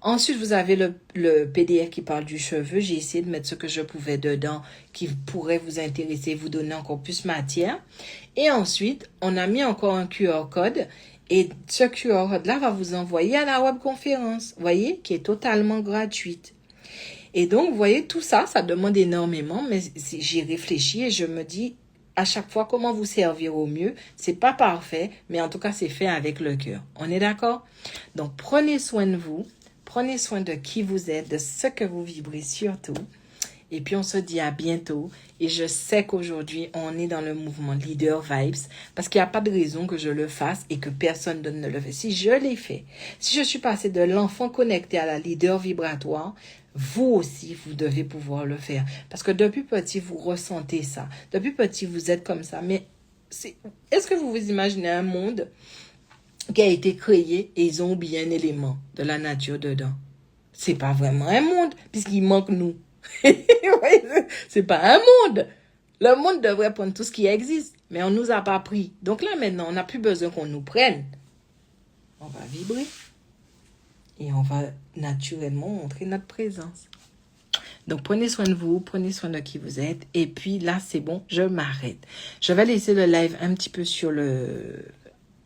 Speaker 1: Ensuite, vous avez le PDF qui parle du cheveu. J'ai essayé de mettre ce que je pouvais dedans qui pourrait vous intéresser, vous donner encore plus matière. Et ensuite, on a mis encore un QR code. Et ce QR code-là va vous envoyer à la webconférence, vous voyez, qui est totalement gratuite. Et donc, vous voyez, tout ça, ça demande énormément, mais j'ai réfléchi et je me dis, à chaque fois, comment vous servir au mieux. C'est pas parfait, mais en tout cas, c'est fait avec le cœur. On est d'accord? Donc, prenez soin de vous. Prenez soin de qui vous êtes, de ce que vous vibrez surtout. Et puis, on se dit à bientôt. Et je sais qu'aujourd'hui, on est dans le mouvement Leader Vibes parce qu'il n'y a pas de raison que je le fasse et que personne ne le fait. Si je l'ai fait, si je suis passée de l'enfant connecté à la leader vibratoire, vous aussi, vous devez pouvoir le faire. Parce que depuis petit, vous ressentez ça. Depuis petit, vous êtes comme ça. Mais est-ce que vous vous imaginez un monde qui a été créé et ils ont oublié un élément de la nature dedans? C'est pas vraiment un monde puisqu'il manque nous. C'est pas un monde. Le monde devrait prendre tout ce qui existe, mais on nous a pas pris. Donc là maintenant, on n'a plus besoin qu'on nous prenne. On va vibrer et on va naturellement montrer notre présence. Donc prenez soin de vous, prenez soin de qui vous êtes. Et puis là, c'est bon, je m'arrête. Je vais laisser le live un petit peu sur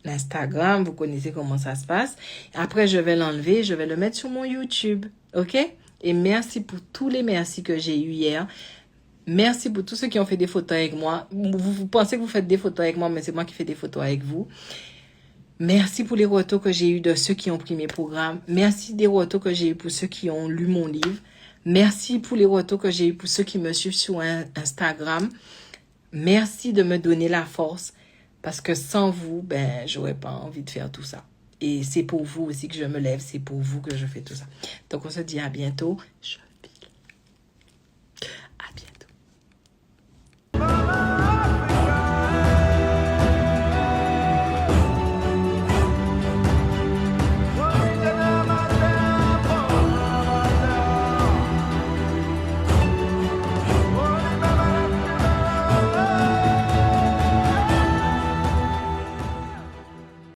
Speaker 1: l'Instagram, vous connaissez comment ça se passe. Après, je vais l'enlever, je vais le mettre sur mon YouTube, ok? Et merci pour tous les merci que j'ai eu hier. Merci pour tous ceux qui ont fait des photos avec moi. Vous pensez que vous faites des photos avec moi, mais c'est moi qui fais des photos avec vous. Merci pour les retours que j'ai eu de ceux qui ont pris mes programmes. Merci des retours que j'ai eu pour ceux qui ont lu mon livre. Merci pour les retours que j'ai eu pour ceux qui me suivent sur Instagram. Merci de me donner la force. Parce que sans vous, j'aurais pas envie de faire tout ça. Et c'est pour vous aussi que je me lève. C'est pour vous que je fais tout ça. Donc, on se dit à bientôt.